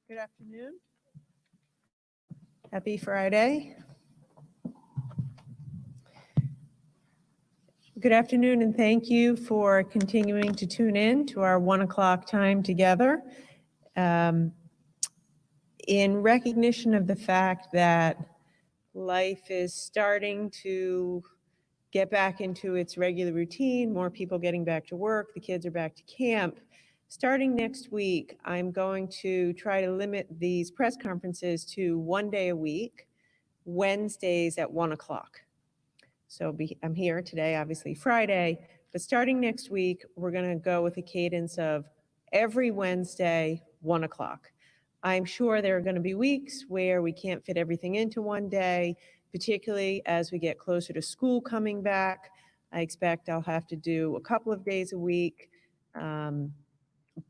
Good afternoon. Happy Friday. Good afternoon, and thank you for continuing to tune in to our 1 o'clock time together. In recognition of the fact that life is starting to get back into its regular routine, more people getting back to work, the kids are back to camp. Starting next week, I'm going to try to limit these press conferences to 1 day a week, Wednesdays at 1 o'clock. So I'm here today, obviously Friday, but starting next week, we're going to go with a cadence of every Wednesday, 1 o'clock. I'm sure there are going to be weeks where we can't fit everything into 1 day, particularly as we get closer to school coming back. I expect I'll have to do a couple of days a week.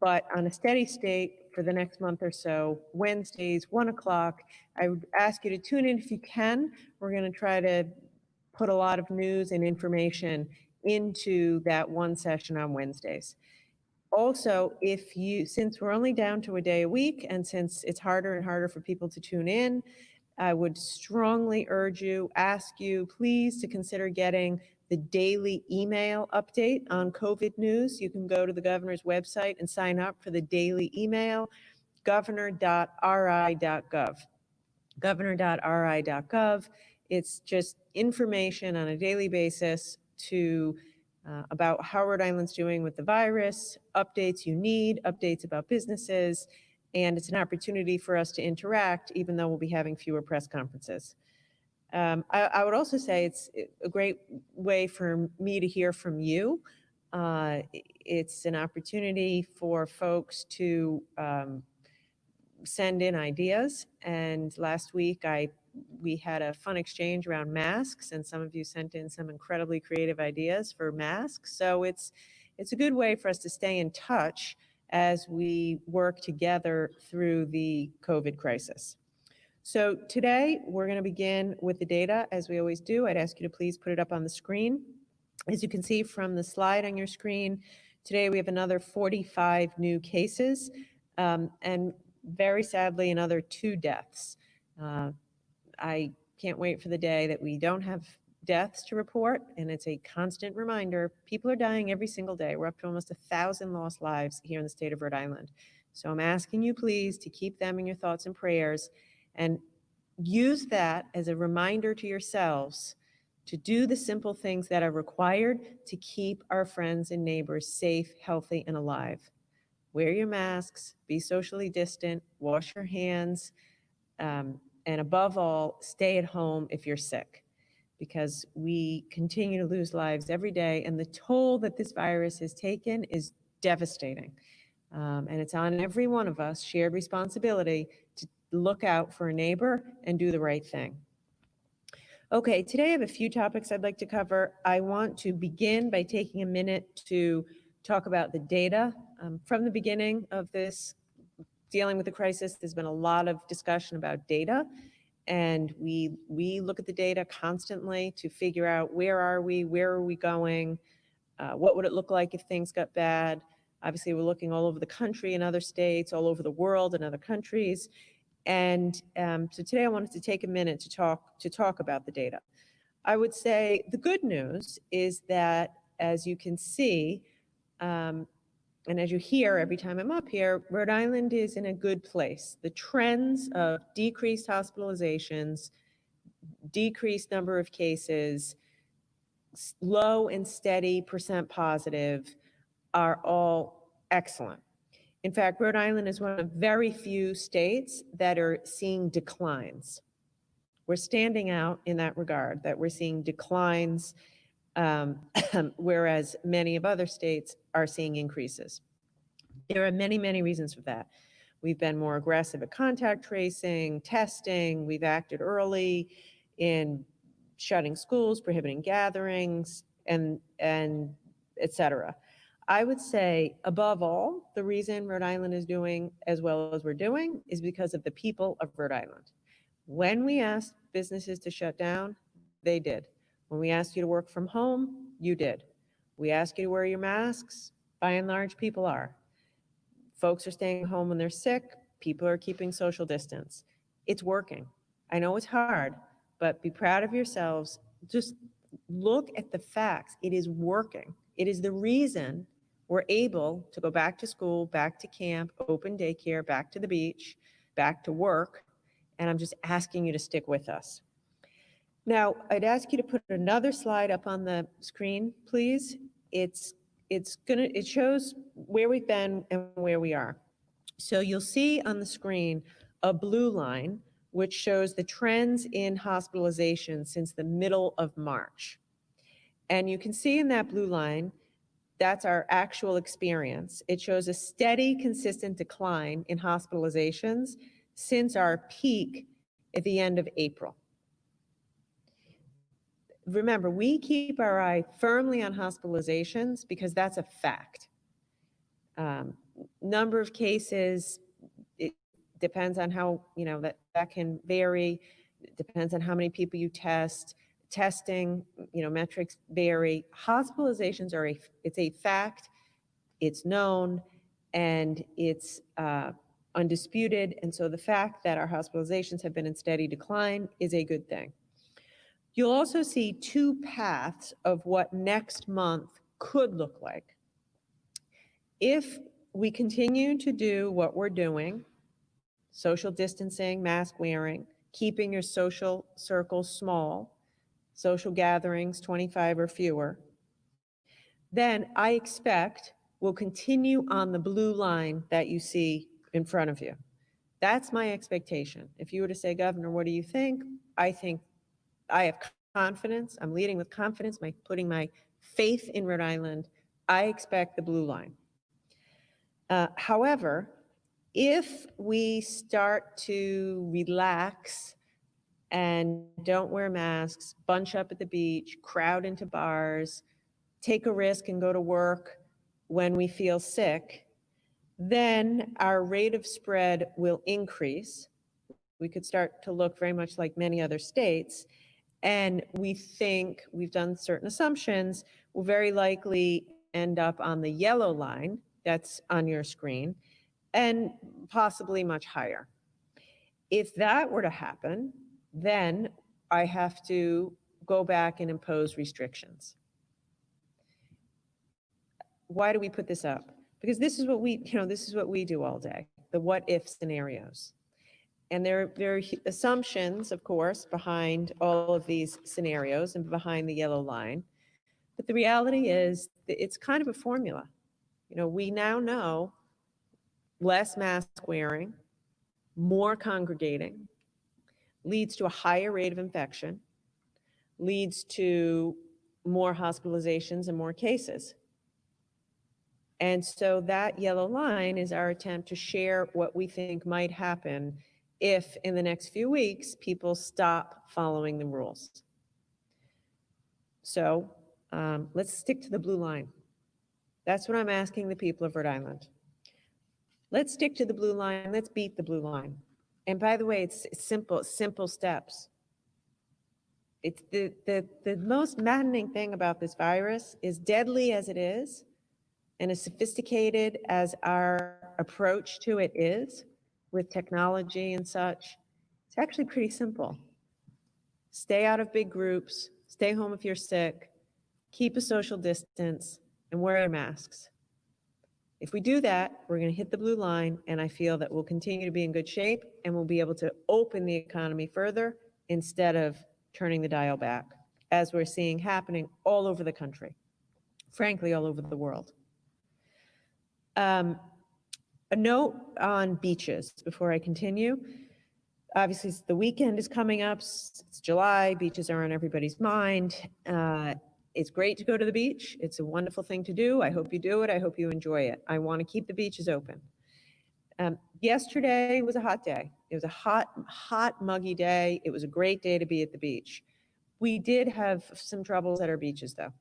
But on a steady state for the next month or so, Wednesdays, 1 o'clock, I would ask you to tune in if you can. We're going to try to put a lot of news and information into that one session on Wednesdays. Also, since we're only down to a day a week, and since it's harder and harder for people to tune in, I would strongly ask you, please, to consider getting the daily email update on COVID news. You can go to the governor's website and sign up for the daily email, governor.ri.gov. Governor.ri.gov. It's just information on a daily basis about how Rhode Island's doing with the virus, updates you need, updates about businesses, and it's an opportunity for us to interact, even though we'll be having fewer press conferences. I would also say it's a great way for me to hear from you. It's an opportunity for folks to send in ideas. And last week, we had a fun exchange around masks, and some of you sent in some incredibly creative ideas for masks. So it's a good way for us to stay in touch as we work together through the COVID crisis. So today, we're going to begin with the data, as we always do. I'd ask you to please put it up on the screen. As you can see from the slide on your screen, today we have another 45 new cases, and very sadly, another 2 deaths. I can't wait for the day that we don't have deaths to report, and it's a constant reminder. People are dying every single day. We're up to almost 1,000 lost lives here in the state of Rhode Island. So I'm asking you, please, to keep them in your thoughts and prayers, and use that as a reminder to yourselves to do the simple things that are required to keep our friends and neighbors safe, healthy, and alive. Wear your masks, be socially distant, wash your hands, and above all, stay at home if you're sick, because we continue to lose lives every day, and the toll that this virus has taken is devastating. And it's on every one of us, shared responsibility, to look out for a neighbor and do the right thing. Okay, today I have a few topics I'd like to cover. I want to begin by taking a minute to talk about the data. From the beginning of this dealing with the crisis, there's been a lot of discussion about data, and we look at the data constantly to figure out where are we going, what would it look like if things got bad. Obviously, we're looking all over the country in other states, all over the world in other countries. And so today I wanted to take a minute to talk about the data. I would say the good news is that, as you can see, and as you hear every time I'm up here, Rhode Island is in a good place. The trends of decreased hospitalizations, decreased number of cases, low and steady percent positive are all excellent. In fact, Rhode Island is one of very few states that are seeing declines. We're standing out in that regard, that we're seeing declines, whereas many of other states are seeing increases. There are many, many reasons for that. We've been more aggressive at contact tracing, testing. We've acted early in shutting schools, prohibiting gatherings, and et cetera. I would say, above all, the reason Rhode Island is doing as well as we're doing is because of the people of Rhode Island. When we asked businesses to shut down, they did. When we asked you to work from home, you did. We asked you to wear your masks, by and large, people are. Folks are staying home when they're sick. People are keeping social distance. It's working. I know it's hard, but be proud of yourselves. Just look at the facts. It is working. It is the reason we're able to go back to school, back to camp, open daycare, back to the beach, back to work. And I'm just asking you to stick with us. Now, I'd ask you to put another slide up on the screen, please. It shows where we've been and where we are. So you'll see on the screen a blue line, which shows the trends in hospitalization since the middle of March. And you can see in that blue line, that's our actual experience. It shows a steady, consistent decline in hospitalizations since our peak at the end of April. Remember, we keep our eye firmly on hospitalizations because that's a fact. Number of cases, it depends on how, that can vary. It depends on how many people you test. Testing, metrics vary. Hospitalizations it's a fact, it's known, and it's undisputed. And so the fact that our hospitalizations have been in steady decline is a good thing. You'll also see two paths of what next month could look like. If we continue to do what we're doing, social distancing, mask wearing, keeping your social circles small, social gatherings 25 or fewer, then I expect we'll continue on the blue line that you see in front of you. That's my expectation. If you were to say, Governor, what do you think? I think I have confidence. I'm leading with confidence, putting my faith in Rhode Island. I expect the blue line. However, if we start to relax and don't wear masks, bunch up at the beach, crowd into bars, take a risk and go to work when we feel sick, then our rate of spread will increase. We could start to look very much like many other states. And we think, we've done certain assumptions, we'll very likely end up on the yellow line that's on your screen, and possibly much higher. If that were to happen, then I have to go back and impose restrictions. Why do we put this up? Because this is what we do all day, the what if scenarios. And there are assumptions, of course, behind all of these scenarios and behind the yellow line. But the reality is that it's kind of a formula. We now know less mask wearing, more congregating, leads to a higher rate of infection, leads to more hospitalizations and more cases. And so that yellow line is our attempt to share what we think might happen if in the next few weeks people stop following the rules. So let's stick to the blue line. That's what I'm asking the people of Rhode Island. Let's stick to the blue line. Let's beat the blue line. And by the way, it's simple steps. It's the most maddening thing about this virus, is deadly as it is, and as sophisticated as our approach to it is, with technology and such, it's actually pretty simple. Stay out of big groups, stay home if you're sick, keep a social distance, and wear your masks. If we do that, we're going to hit the blue line, and I feel that we'll continue to be in good shape, and we'll be able to open the economy further instead of turning the dial back, as we're seeing happening all over the country, frankly, all over the world. A note on beaches before I continue. Obviously, the weekend is coming up. It's July. Beaches are on everybody's mind. It's great to go to the beach. It's a wonderful thing to do. I hope you do it. I hope you enjoy it. I want to keep the beaches open. Yesterday was a hot day. It was a hot, muggy day. It was a great day to be at the beach. We did have some troubles at our beaches, though.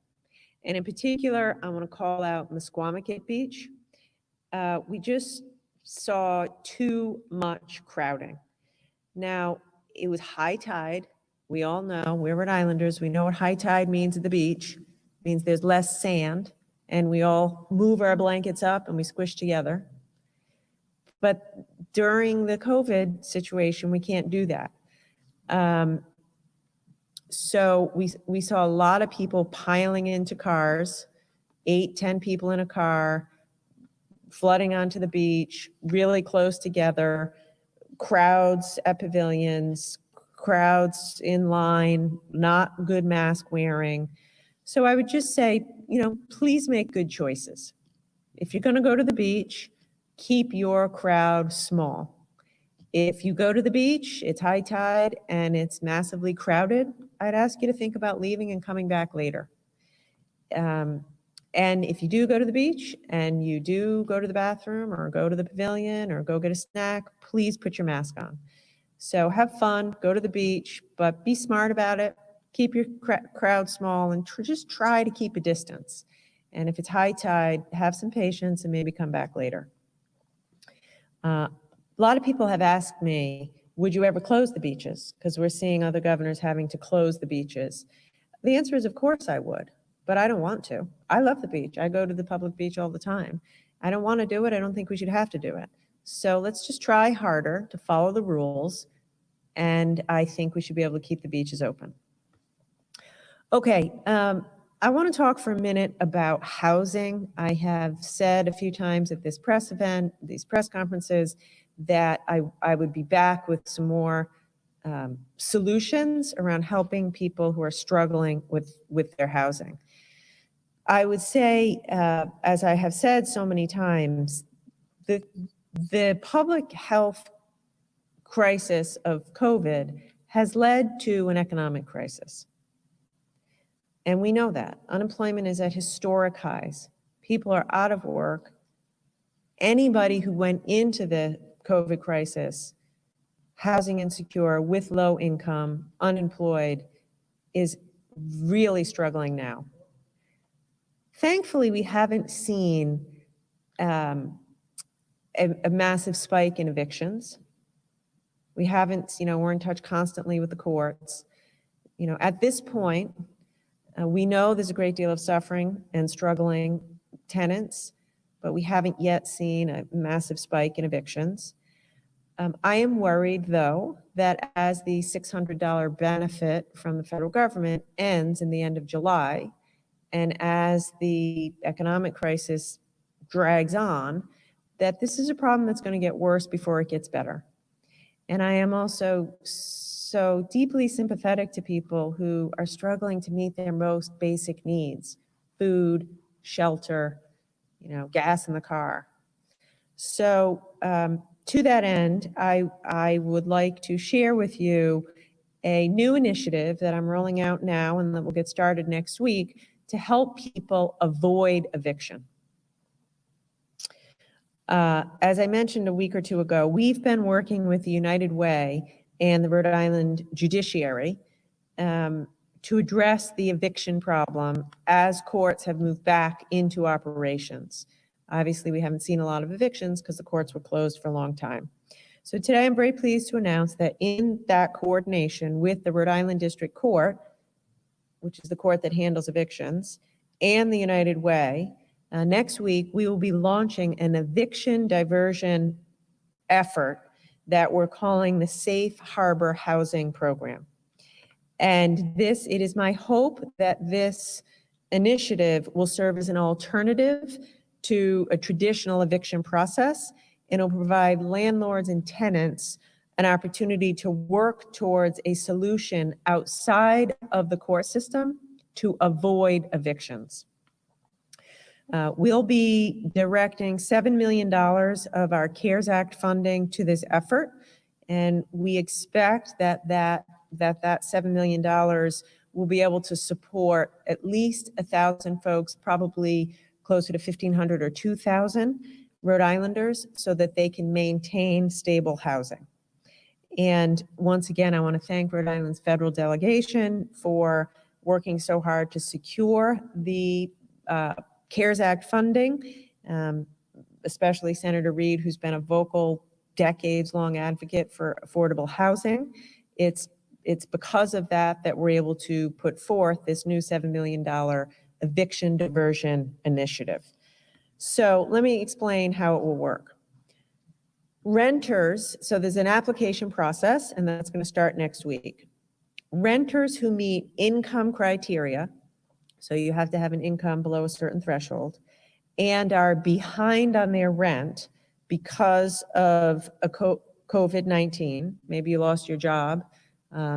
And in particular, I want to call out Mesquamaket Beach. We just saw too much crowding. Now, it was high tide. We all know, we're Rhode Islanders, we know what high tide means at the beach. It means there's less sand, and we all move our blankets up and we squish together. But during the COVID situation, we can't do that. So we saw a lot of people piling into cars, 8, 10 people in a car, flooding onto the beach, really close together, crowds at pavilions, crowds in line, not good mask wearing. So I would just say, please make good choices. If you're going to go to the beach, keep your crowd small. If you go to the beach, it's high tide and it's massively crowded, I'd ask you to think about leaving and coming back later. And if you do go to the beach and you do go to the bathroom or go to the pavilion or go get a snack, please put your mask on. So have fun, go to the beach, but be smart about it. Keep your crowd small and just try to keep a distance. And if it's high tide, have some patience and maybe come back later. A lot of people have asked me, would you ever close the beaches? Because we're seeing other governors having to close the beaches. The answer is, of course I would, but I don't want to. I love the beach. I go to the public beach all the time. I don't want to do it. I don't think we should have to do it. So let's just try harder to follow the rules, and I think we should be able to keep the beaches open. Okay, I want to talk for a minute about housing. I have said a few times at this press event, these press conferences, that I would be back with some more solutions around helping people who are struggling with their housing. I would say, as I have said so many times, the public health crisis of COVID has led to an economic crisis. And we know that. Unemployment is at historic highs. People are out of work. Anybody who went into the COVID crisis housing insecure, with low income, unemployed, is really struggling now. Thankfully, we haven't seen a massive spike in evictions. We haven't, we're in touch constantly with the courts. At this point, we know there's a great deal of suffering and struggling tenants, but we haven't yet seen a massive spike in evictions. I am worried, though, that as the $600 benefit from the federal government ends in the end of July, and as the economic crisis drags on, that this is a problem that's going to get worse before it gets better. And I am also so deeply sympathetic to people who are struggling to meet their most basic needs: food, shelter, gas in the car. So to that end, I would like to share with you a new initiative that I'm rolling out now and that will get started next week to help people avoid eviction. As I mentioned a week or two ago, we've been working with the United Way and the Rhode Island Judiciary to address the eviction problem as courts have moved back into operations. Obviously, we haven't seen a lot of evictions because the courts were closed for a long time. So today I'm very pleased to announce that in that coordination with the Rhode Island District Court, which is the court that handles evictions, and the United Way, next week we will be launching an eviction diversion effort that we're calling the Safe Harbor Housing Program. And it is my hope that this initiative will serve as an alternative to a traditional eviction process, and will provide landlords and tenants an opportunity to work towards a solution outside of the court system to avoid evictions. We'll be directing $7 million of our CARES Act funding to this effort, and we expect that $7 million will be able to support at least 1,000 folks, probably closer to 1,500 or 2,000 Rhode Islanders, so that they can maintain stable housing. And once again, I want to thank Rhode Island's federal delegation for working so hard to secure the CARES Act funding, especially Senator Reid, who's been a vocal, decades-long advocate for affordable housing. It's because of that we're able to put forth this new $7 million eviction diversion initiative. So let me explain how it will work. Renters, so there's an application process, and that's going to start next week. Renters who meet income criteria, so you have to have an income below a certain threshold, and are behind on their rent because of a COVID-19, maybe you lost your job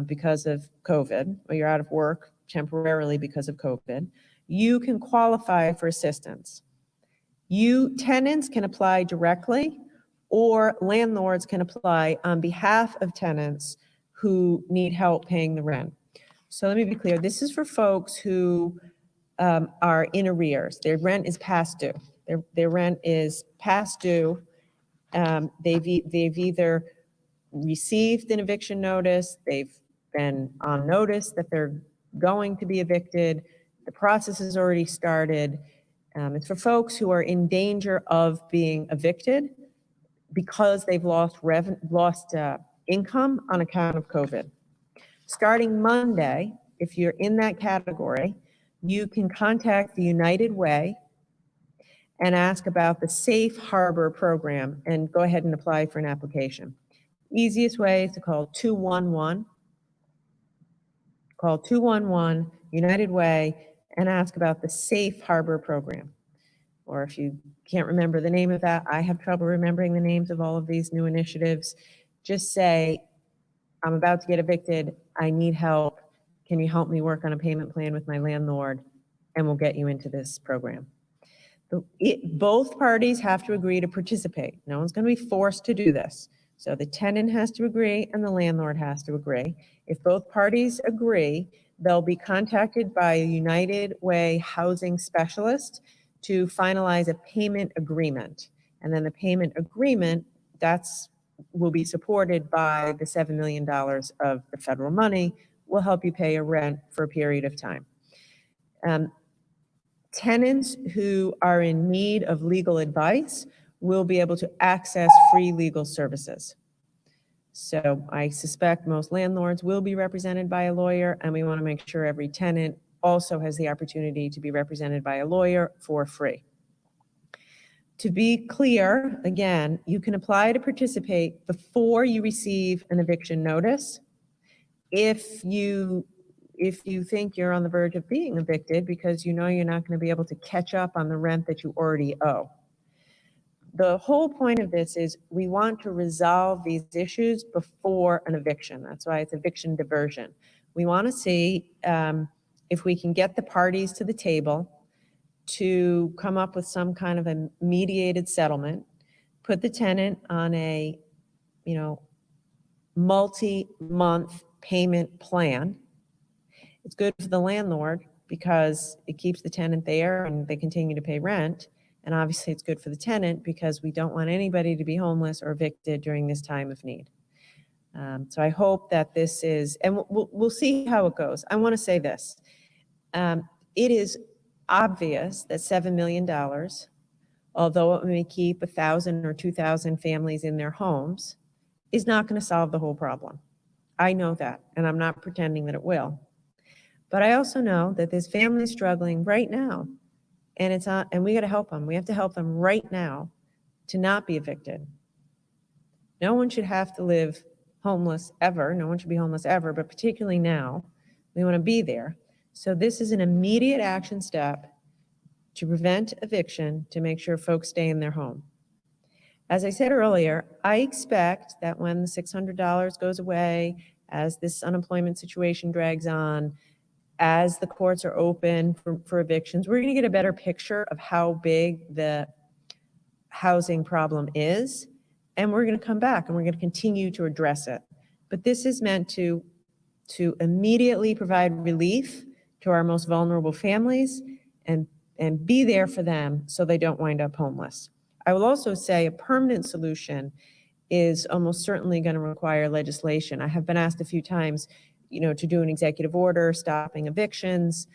because of COVID, or you're out of work temporarily because of COVID, you can qualify for assistance. Tenants can apply directly, or landlords can apply on behalf of tenants who need help paying the rent. So let me be clear, this is for folks who are in arrears. Their rent is past due. Their rent is past due. They've either received an eviction notice, they've been on notice that they're going to be evicted, the process has already started. It's for folks who are in danger of being evicted because they've lost income on account of COVID. Starting Monday, if you're in that category, you can contact the United Way and ask about the Safe Harbor program and go ahead and apply for an application. Easiest way is to call 211. Call 211 United Way and ask about the Safe Harbor program. Or if you can't remember the name of that, I have trouble remembering the names of all of these new initiatives. Just say, I'm about to get evicted. I need help. Can you help me work on a payment plan with my landlord? And we'll get you into this program. Both parties have to agree to participate. No one's going to be forced to do this. So the tenant has to agree and the landlord has to agree. If both parties agree, they'll be contacted by a United Way housing specialist to finalize a payment agreement. And then the payment agreement, will be supported by the $7 million of the federal money, will help you pay a rent for a period of time. Tenants who are in need of legal advice will be able to access free legal services. So I suspect most landlords will be represented by a lawyer, and we want to make sure every tenant also has the opportunity to be represented by a lawyer for free. To be clear, again, you can apply to participate before you receive an eviction notice. If you think you're on the verge of being evicted because you know you're not going to be able to catch up on the rent that you already owe. The whole point of this is we want to resolve these issues before an eviction. That's why it's eviction diversion. We want to see if we can get the parties to the table to come up with some kind of a mediated settlement, put the tenant on a, multi-month payment plan. It's good for the landlord because it keeps the tenant there and they continue to pay rent. And obviously it's good for the tenant because we don't want anybody to be homeless or evicted during this time of need. So I hope that this is, and we'll see how it goes. I want to say this. It is obvious that $7 million, although it may keep 1,000 or 2,000 families in their homes, is not going to solve the whole problem. I know that, and I'm not pretending that it will. But I also know that there's families struggling right now, and we got to help them. We have to help them right now to not be evicted. No one should have to live homeless ever. No one should be homeless ever, but particularly now, we want to be there. So this is an immediate action step to prevent eviction, to make sure folks stay in their home. As I said earlier, I expect that when the $600 goes away, as this unemployment situation drags on, as the courts are open for evictions, we're going to get a better picture of how big the housing problem is, and we're going to come back and we're going to continue to address it. But this is meant to immediately provide relief to our most vulnerable families and be there for them so they don't wind up homeless. I will also say a permanent solution is almost certainly going to require legislation. I have been asked a few times, to do an executive order stopping evictions.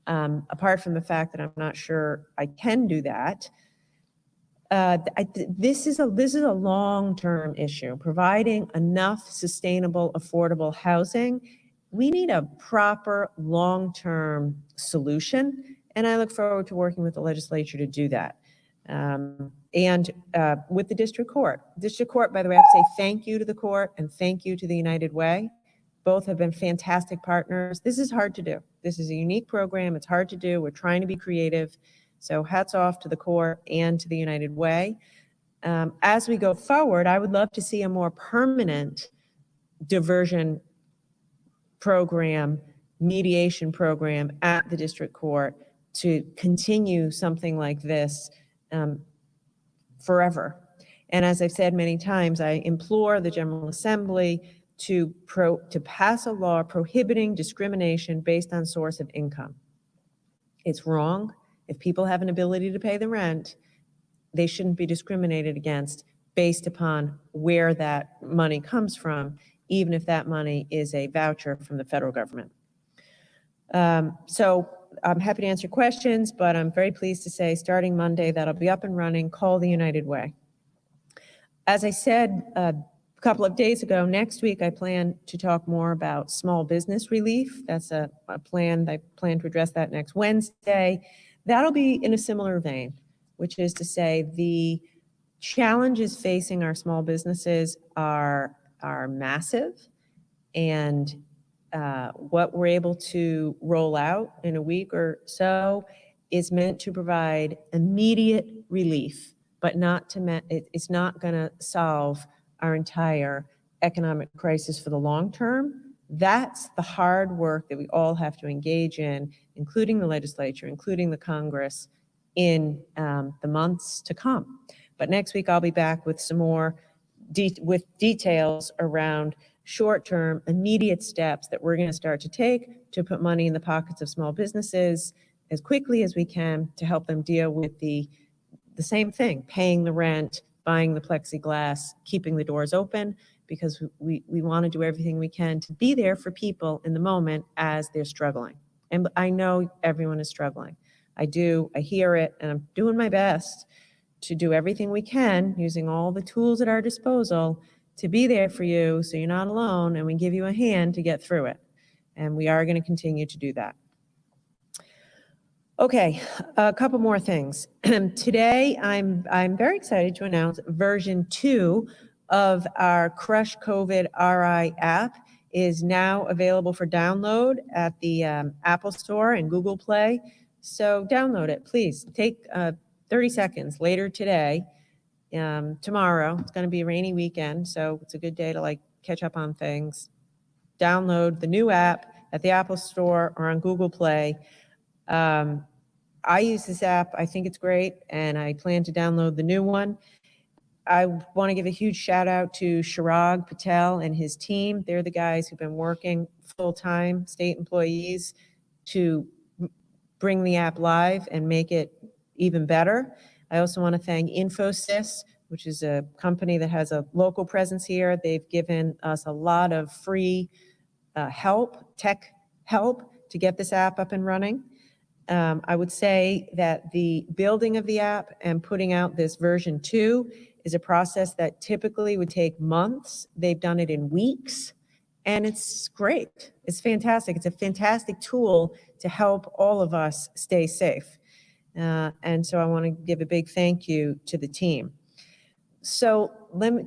Apart from the fact that I'm not sure I can do that, this is a long-term issue. Providing enough sustainable, affordable housing, we need a proper long-term solution, and I look forward to working with the legislature to do that. and with the district court. District court, by the way, I have to say thank you to the court and thank you to the United Way. Both have been fantastic partners. This is hard to do. This is a unique program. It's hard to do. We're trying to be creative. So hats off to the court and to the United Way. As we go forward, I would love to see a more permanent diversion program, mediation program at the district court to continue something like this forever. And as I've said many times, I implore the General Assembly to pass a law prohibiting discrimination based on source of income. It's wrong. If people have an ability to pay the rent, they shouldn't be discriminated against based upon where that money comes from, even if that money is a voucher from the federal government. So I'm happy to answer questions, but I'm very pleased to say starting Monday, that'll be up and running. Call the United Way. As I said a couple of days ago, next week I plan to talk more about small business relief. That's a plan. I plan to address that next Wednesday. That'll be in a similar vein, which is to say the challenges facing our small businesses are massive, and what we're able to roll out in a week or so is meant to provide immediate relief, but it's not going to solve our entire economic crisis for the long term. That's the hard work that we all have to engage in, including the legislature, including the Congress, in the months to come. But next week I'll be back with some more details around short-term, immediate steps that we're going to start to take to put money in the pockets of small businesses as quickly as we can to help them deal with the same thing, paying the rent, buying the plexiglass, keeping the doors open, because we want to do everything we can to be there for people in the moment as they're struggling. And I know everyone is struggling. I do, I hear it, and I'm doing my best to do everything we can using all the tools at our disposal to be there for you so you're not alone, and we give you a hand to get through it. And we are going to continue to do that. Okay, a couple more things. Today, I'm very excited to announce version 2 of our Crush COVID RI app is now available for download at the Apple Store and Google Play. So download it, please. Take 30 seconds later today. Tomorrow, it's going to be a rainy weekend, so it's a good day to catch up on things. Download the new app at the Apple Store or on Google Play. I use this app. I think it's great, and I plan to download the new one. I want to give a huge shout out to Chirag Patel and his team. They're the guys who've been working full-time, state employees, to bring the app live and make it even better. I also want to thank Infosys, which is a company that has a local presence here. They've given us a lot of free tech help to get this app up and running. I would say that the building of the app and putting out this version 2 is a process that typically would take months. They've done it in weeks, and it's great. It's fantastic. It's a fantastic tool to help all of us stay safe. And so I want to give a big thank you to the team. So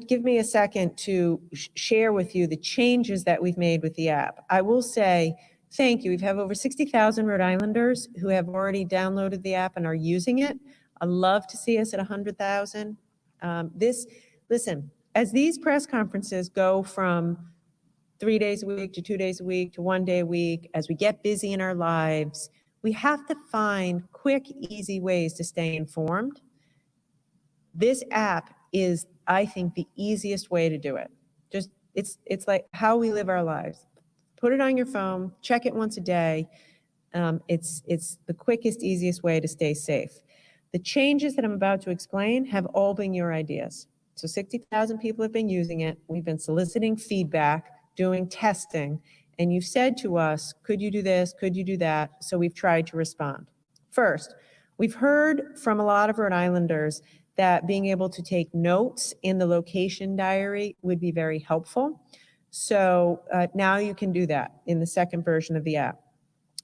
give me a second to share with you the changes that we've made with the app. I will say thank you. We have over 60,000 Rhode Islanders who have already downloaded the app and are using it. I'd love to see us at 100,000. Listen, as these press conferences go from 3 days a week to 2 days a week to 1 day a week, as we get busy in our lives, we have to find quick, easy ways to stay informed. This app is, I think, the easiest way to do it. Just it's like how we live our lives. Put it on your phone, check it once a day. It's the quickest, easiest way to stay safe. The changes that I'm about to explain have all been your ideas. So 60,000 people have been using it. We've been soliciting feedback, doing testing, and you've said to us, could you do this? Could you do that? So we've tried to respond. First, we've heard from a lot of Rhode Islanders that being able to take notes in the location diary would be very helpful. So now you can do that in the second version of the app.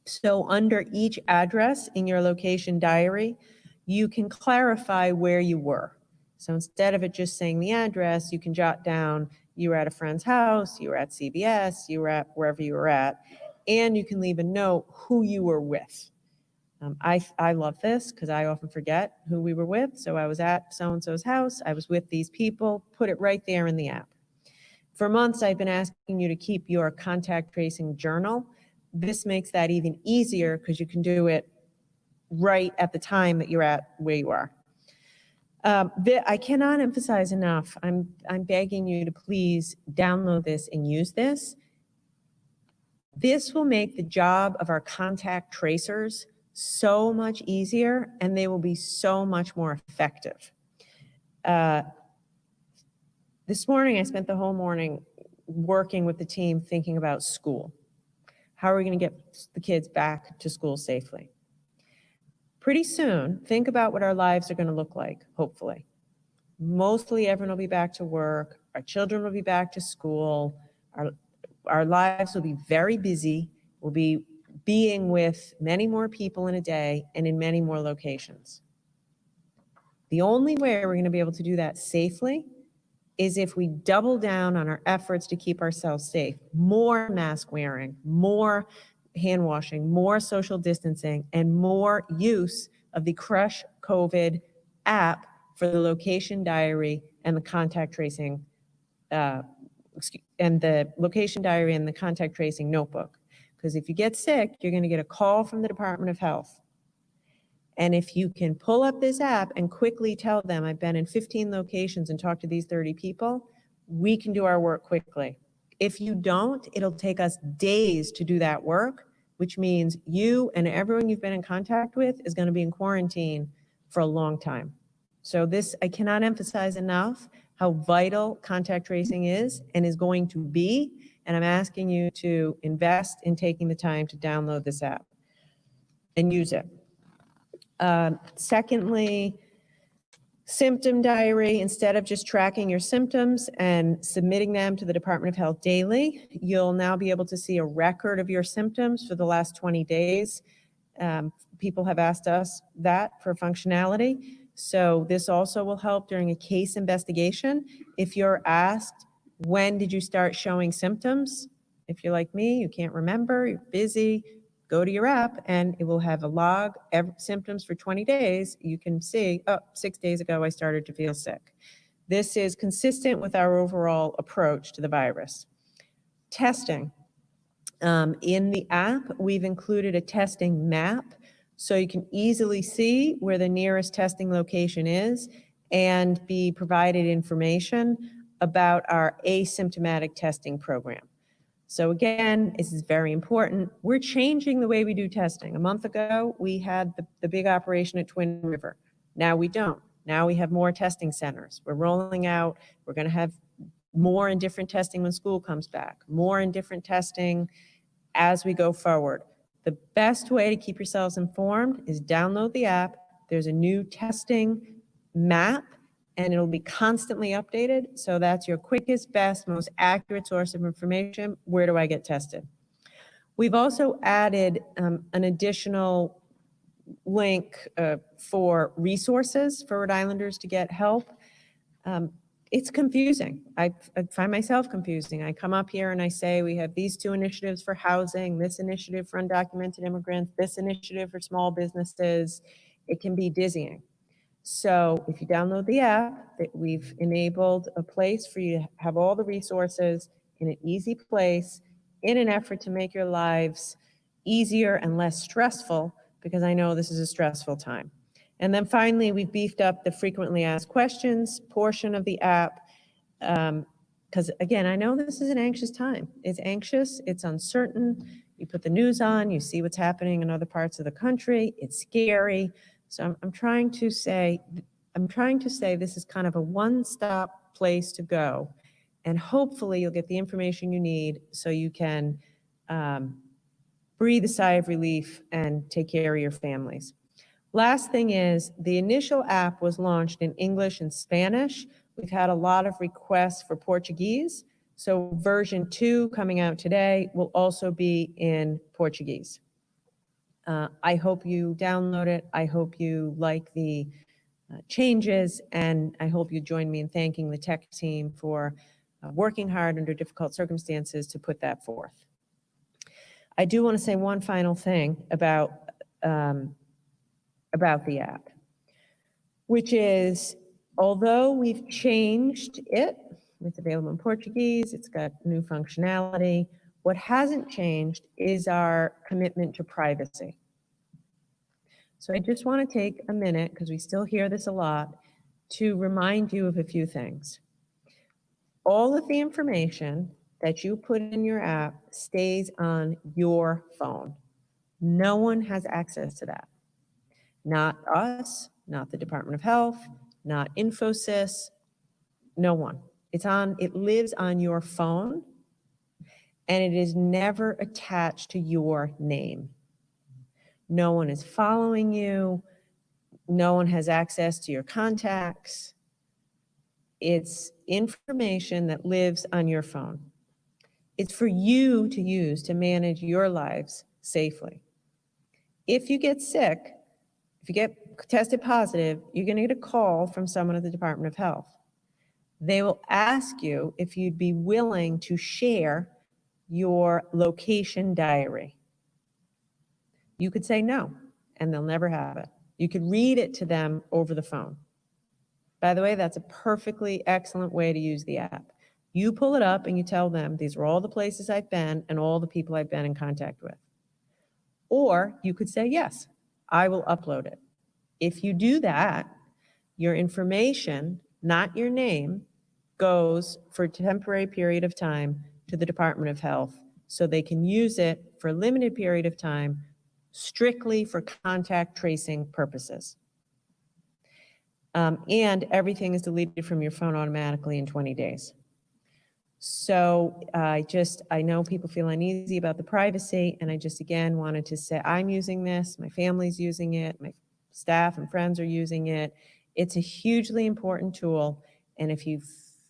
So under each address in your location diary, you can clarify where you were. So instead of it just saying the address, you can jot down you were at a friend's house, you were at CVS, you were at wherever you were at, and you can leave a note who you were with. I love this because I often forget who we were with. So I was at so-and-so's house, I was with these people, put it right there in the app. For months, I've been asking you to keep your contact tracing journal. This makes that even easier because you can do it right at the time that you're at where you are. I cannot emphasize enough, I'm begging you to please download this and use this. This will make the job of our contact tracers so much easier, and they will be so much more effective. This morning, I spent the whole morning working with the team thinking about school. How are we going to get the kids back to school safely? Pretty soon, think about what our lives are going to look like, hopefully. Mostly everyone will be back to work. Our children will be back to school. Our lives will be very busy. We'll be being with many more people in a day and in many more locations. The only way we're going to be able to do that safely is if we double down on our efforts to keep ourselves safe. More mask wearing, more hand washing, more social distancing, and more use of the Crush COVID app for the location diary and the contact tracing, and the location diary and the contact tracing notebook. Because if you get sick, you're going to get a call from the Department of Health. And if you can pull up this app and quickly tell them, I've been in 15 locations and talked to these 30 people, we can do our work quickly. If you don't, it'll take us days to do that work, which means you and everyone you've been in contact with is going to be in quarantine for a long time. So this, I cannot emphasize enough how vital contact tracing is and is going to be. And I'm asking you to invest in taking the time to download this app and use it. Secondly, Symptom Diary. Instead of just tracking your symptoms and submitting them to the Department of Health daily, you'll now be able to see a record of your symptoms for the last 20 days. People have asked us that for functionality. So this also will help during a case investigation. If you're asked, when did you start showing symptoms? If you're like me, you can't remember, you're busy, go to your app and it will have a log, symptoms for 20 days. You can see, oh, 6 days ago, I started to feel sick. This is consistent with our overall approach to the virus. Testing. In the app, we've included a testing map so you can easily see where the nearest testing location is and be provided information about our asymptomatic testing program. So again, this is very important. We're changing the way we do testing. A month ago, we had the big operation at Twin River. Now we don't. Now we have more testing centers. We're rolling out, we're going to have more and different testing when school comes back, more and different testing as we go forward. The best way to keep yourselves informed is download the app. There's a new testing map and it'll be constantly updated. So that's your quickest, best, most accurate source of information. Where do I get tested? We've also added an additional link for resources for Rhode Islanders to get help. It's confusing. I find myself confusing. I come up here and I say, we have these 2 initiatives for housing, this initiative for undocumented immigrants, this initiative for small businesses. It can be dizzying. So if you download the app, we've enabled a place for you to have all the resources in an easy place in an effort to make your lives easier and less stressful, because I know this is a stressful time. And then finally, we've beefed up the frequently asked questions portion of the app, because again, I know this is an anxious time. It's anxious, it's uncertain. You put the news on, you see what's happening in other parts of the country. It's scary. So I'm trying to say this is kind of a one-stop place to go. And hopefully you'll get the information you need so you can breathe a sigh of relief and take care of your families. Last thing is, the initial app was launched in English and Spanish. We've had a lot of requests for Portuguese. So version 2 coming out today will also be in Portuguese. I hope you download it. I hope you like the changes, and I hope you join me in thanking the tech team for working hard under difficult circumstances to put that forth. I do want to say one final thing about the app, which is, although we've changed it, it's available in Portuguese, it's got new functionality, what hasn't changed is our commitment to privacy. So I just want to take a minute, because we still hear this a lot, to remind you of a few things. All of the information that you put in your app stays on your phone. No one has access to that. Not us, not the Department of Health, not Infosys, no one. It lives on your phone, and it is never attached to your name. No one is following you. No one has access to your contacts. It's information that lives on your phone. It's for you to use to manage your lives safely. If you get sick, if you get tested positive, you're going to get a call from someone at the Department of Health. They will ask you if you'd be willing to share your location diary. You could say no, and they'll never have it. You could read it to them over the phone. By the way, that's a perfectly excellent way to use the app. You pull it up and you tell them, these are all the places I've been and all the people I've been in contact with. Or you could say, yes, I will upload it. If you do that, your information, not your name, goes for a temporary period of time to the Department of Health so they can use it for a limited period of time strictly for contact tracing purposes. And everything is deleted from your phone automatically in 20 days. So I know people feel uneasy about the privacy, and I just again wanted to say I'm using this, my family's using it, my staff and friends are using it. It's a hugely important tool, and if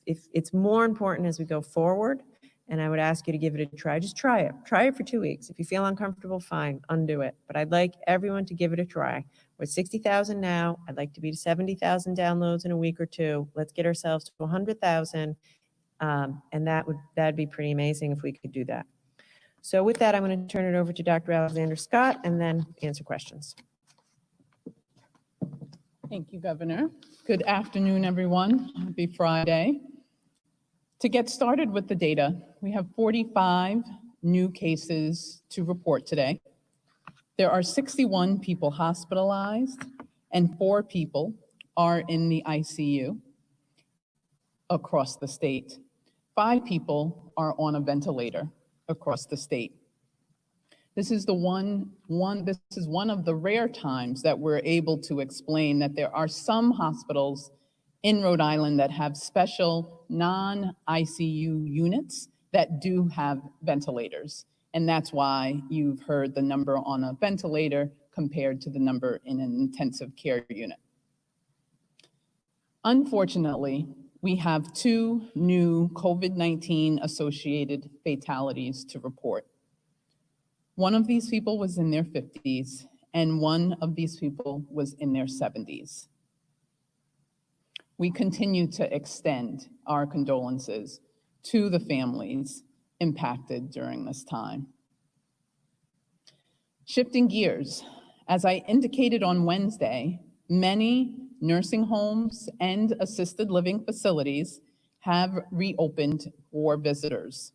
it's more important as we go forward, and I would ask you to give it a try. Just try it. Try it for 2 weeks. If you feel uncomfortable, fine, undo it. But I'd like everyone to give it a try. We're at 60,000 now. I'd like to be to 70,000 downloads in a week or two. Let's get ourselves to 100,000. And that'd be pretty amazing if we could do that. So with that, I'm going to turn it over to Dr. Alexander Scott and then answer questions. Thank you, Governor. Good afternoon, everyone. Happy Friday. To get started with the data, we have 45 new cases to report today. There are 61 people hospitalized and 4 people are in the ICU across the state. 5 people are on a ventilator across the state. This is one of the rare times that we're able to explain that there are some hospitals in Rhode Island that have special non-ICU units that do have ventilators. And that's why you've heard the number on a ventilator compared to the number in an intensive care unit. Unfortunately, we have 2 new COVID-19 associated fatalities to report. One of these people was in their 50s, and one of these people was in their 70s. We continue to extend our condolences to the families impacted during this time. Shifting gears, as I indicated on Wednesday, many nursing homes and assisted living facilities have reopened for visitors.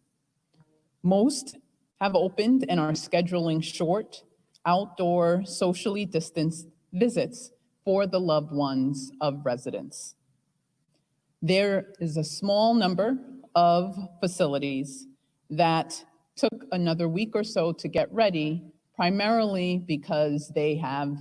Most have opened and are scheduling short, outdoor, socially distanced visits for the loved ones of residents. There is a small number of facilities that took another week or so to get ready, primarily because they have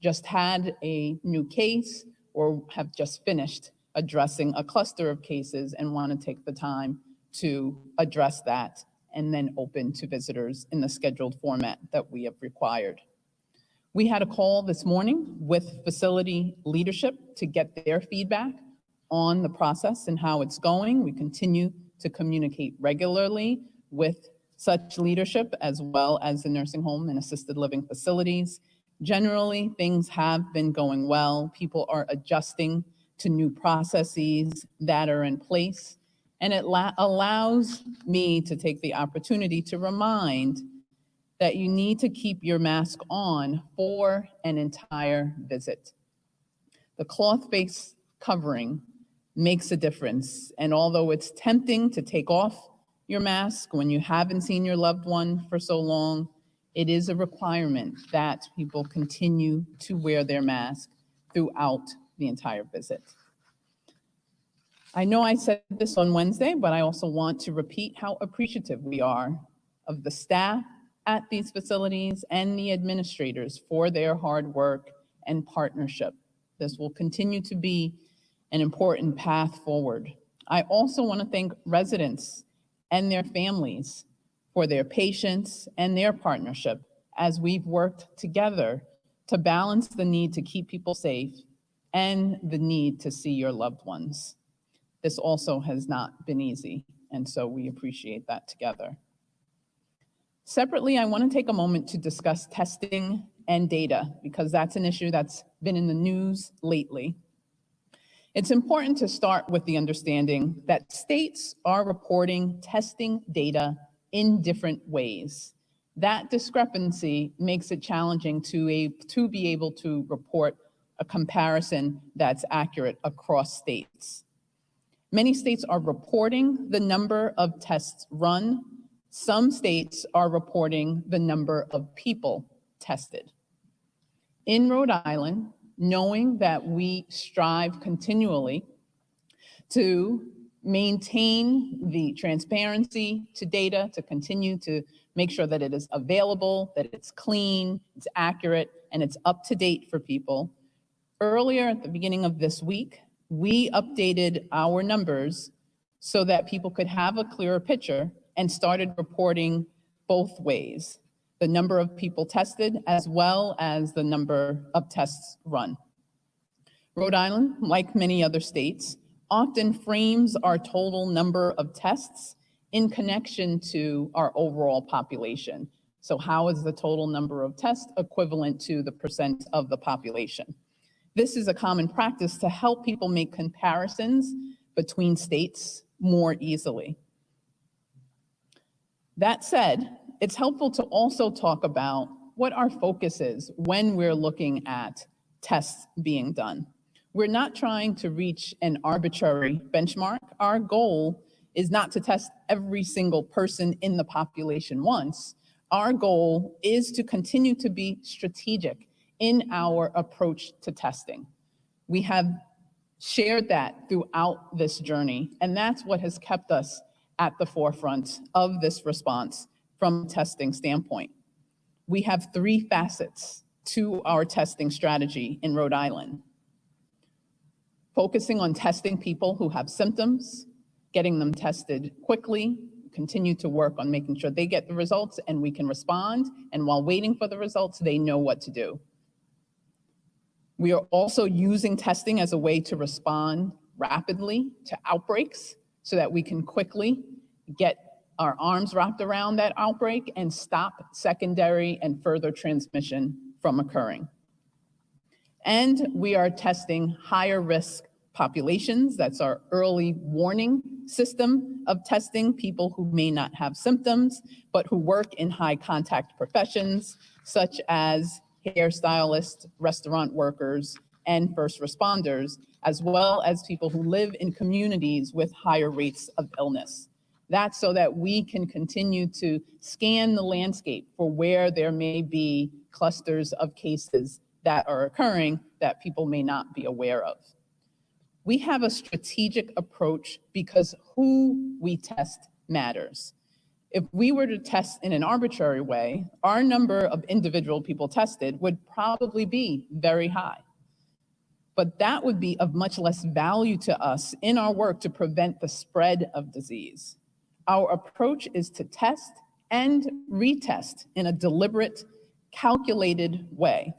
just had a new case or have just finished addressing a cluster of cases and want to take the time to address that and then open to visitors in the scheduled format that we have required. We had a call this morning with facility leadership to get their feedback on the process and how it's going. We continue to communicate regularly with such leadership as well as the nursing home and assisted living facilities Generally, things have been going well. People are adjusting to new processes that are in place, and it allows me to take the opportunity to remind that you need to keep your mask on for an entire visit. The cloth face covering makes a difference, and although it's tempting to take off your mask when you haven't seen your loved one for so long, it is a requirement that people continue to wear their mask throughout the entire visit. I know I said this on Wednesday, but I also want to repeat how appreciative we are of the staff at these facilities and the administrators for their hard work and partnership. This will continue to be an important path forward. I also want to thank residents and their families for their patience and their partnership as we've worked together to balance the need to keep people safe and the need to see your loved ones. This also has not been easy, and so we appreciate that together. Separately, I want to take a moment to discuss testing and data, because that's an issue that's been in the news lately. It's important to start with the understanding that states are reporting testing data in different ways. That discrepancy makes it challenging to be able to report a comparison that's accurate across states. Many states are reporting the number of tests run. Some states are reporting the number of people tested. In Rhode Island, knowing that we strive continually to maintain the transparency to data, to continue to make sure that it is available, that it's clean, it's accurate, and it's up to date for people. Earlier at the beginning of this week, we updated our numbers so that people could have a clearer picture and started reporting both ways, the number of people tested as well as the number of tests run. Rhode Island, like many other states, often frames our total number of tests in connection to our overall population. So how is the total number of tests equivalent to the percent of the population? This is a common practice to help people make comparisons between states more easily. That said, it's helpful to also talk about what our focus is when we're looking at tests being done. We're not trying to reach an arbitrary benchmark. Our goal is not to test every single person in the population once. Our goal is to continue to be strategic in our approach to testing. We have shared that throughout this journey, and that's what has kept us at the forefront of this response from a testing standpoint. We have three facets to our testing strategy in Rhode Island. Focusing on testing people who have symptoms, getting them tested quickly, continue to work on making sure they get the results and we can respond, and while waiting for the results, they know what to do. We are also using testing as a way to respond rapidly to outbreaks so that we can quickly get our arms wrapped around that outbreak and stop secondary and further transmission from occurring. And we are testing higher risk populations. That's our early warning system of testing people who may not have symptoms, but who work in high contact professions, such as hairstylists, restaurant workers, and first responders, as well as people who live in communities with higher rates of illness. That's so that we can continue to scan the landscape for where there may be clusters of cases that are occurring that people may not be aware of. We have a strategic approach because who we test matters. If we were to test in an arbitrary way, our number of individual people tested would probably be very high. But that would be of much less value to us in our work to prevent the spread of disease. Our approach is to test and retest in a deliberate, calculated way.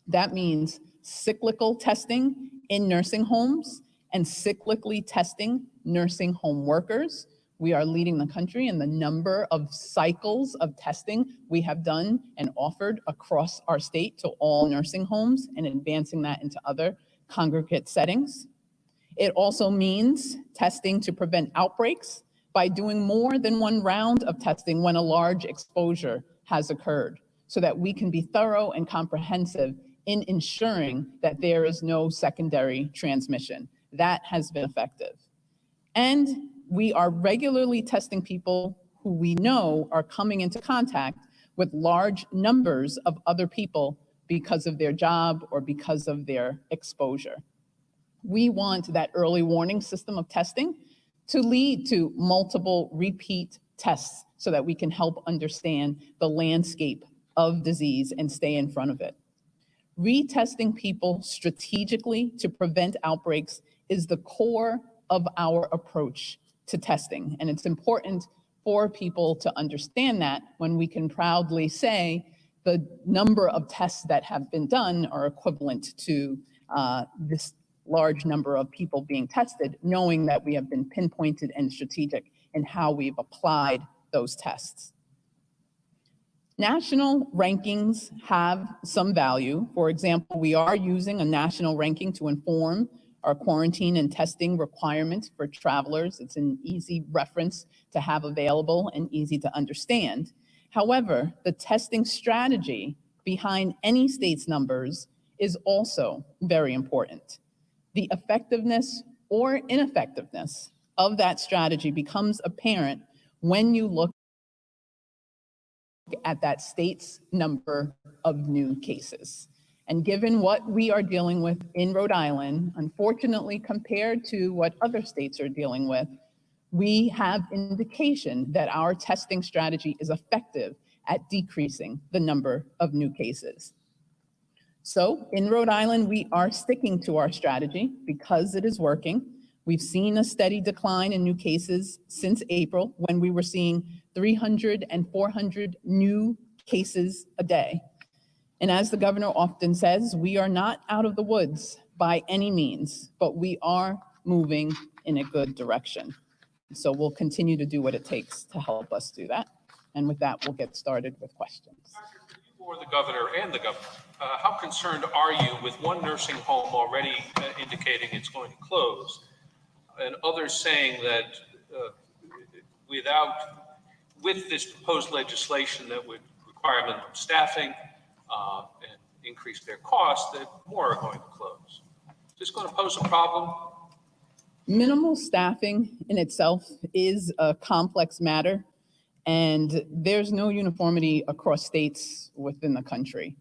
That means cyclical testing in nursing homes and cyclically testing nursing home workers We are leading the country in the number of cycles of testing we have done and offered across our state to all nursing homes and advancing that into other congregate settings. It also means testing to prevent outbreaks by doing more than one round of testing when a large exposure has occurred, so that we can be thorough and comprehensive in ensuring that there is no secondary transmission. That has been effective. And we are regularly testing people who we know are coming into contact with large numbers of other people because of their job or because of their exposure. We want that early warning system of testing to lead to multiple repeat tests so that we can help understand the landscape of disease and stay in front of it. Retesting people strategically to prevent outbreaks is the core of our approach to testing. And it's important for people to understand that when we can proudly say the number of tests that have been done are equivalent to this large number of people being tested, knowing that we have been pinpointed and strategic in how we've applied those tests. National rankings have some value. For example, we are using a national ranking to inform our quarantine and testing requirements for travelers. It's an easy reference to have available and easy to understand. However, the testing strategy behind any state's numbers is also very important. The effectiveness or ineffectiveness of that strategy becomes apparent when you look at that state's number of new cases. And given what we are dealing with in Rhode Island, unfortunately, compared to what other states are dealing with, we have indication that our testing strategy is effective at decreasing the number of new cases. So in Rhode Island, we are sticking to our strategy because it is working. We've seen a steady decline in new cases since April, when we were seeing 300 and 400 new cases a day. And as the governor often says, we are not out of the woods by any means, but we are moving in a good direction. So we'll continue to do what it takes to help us do that. And with that, we'll get started with questions. For the governor and the governor, how concerned are you with one nursing home already indicating it's going to close, and others saying that with this proposed legislation that would require minimum staffing and increase their costs, that more are going to close? Is this going to pose a problem? Minimal staffing in itself is a complex matter, and there's no uniformity across states within the country.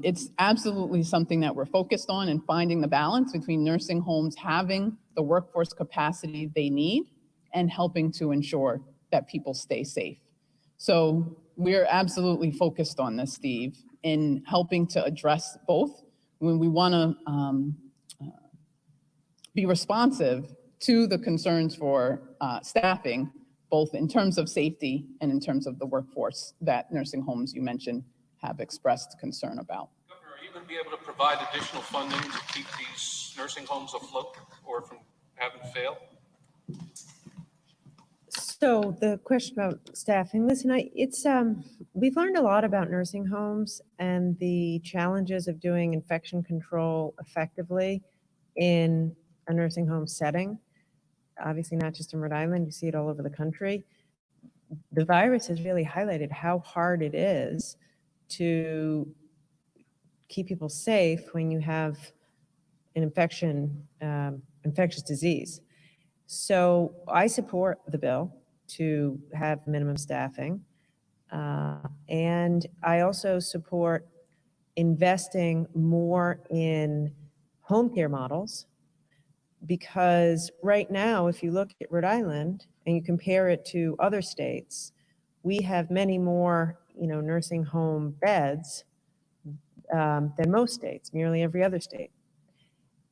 It's absolutely something that we're focused on, and finding the balance between nursing homes having the workforce capacity they need and helping to ensure that people stay safe. So we're absolutely focused on this, Steve, in helping to address both. When we want to be responsive to the concerns for staffing, both in terms of safety and in terms of the workforce that nursing homes you mentioned have expressed concern about. Governor, are you going to be able to provide additional funding to keep these nursing homes afloat or from having to fail? So the question about staffing, listen, we've learned a lot about nursing homes and the challenges of doing infection control effectively in a nursing home setting. Obviously not just in Rhode Island, you see it all over the country. The virus has really highlighted how hard it is to keep people safe when you have an infectious disease. So I support the bill to have minimum staffing. And I also support investing more in home care models, because right now, if you look at Rhode Island and you compare it to other states, we have many more, nursing home beds than most states, nearly every other state.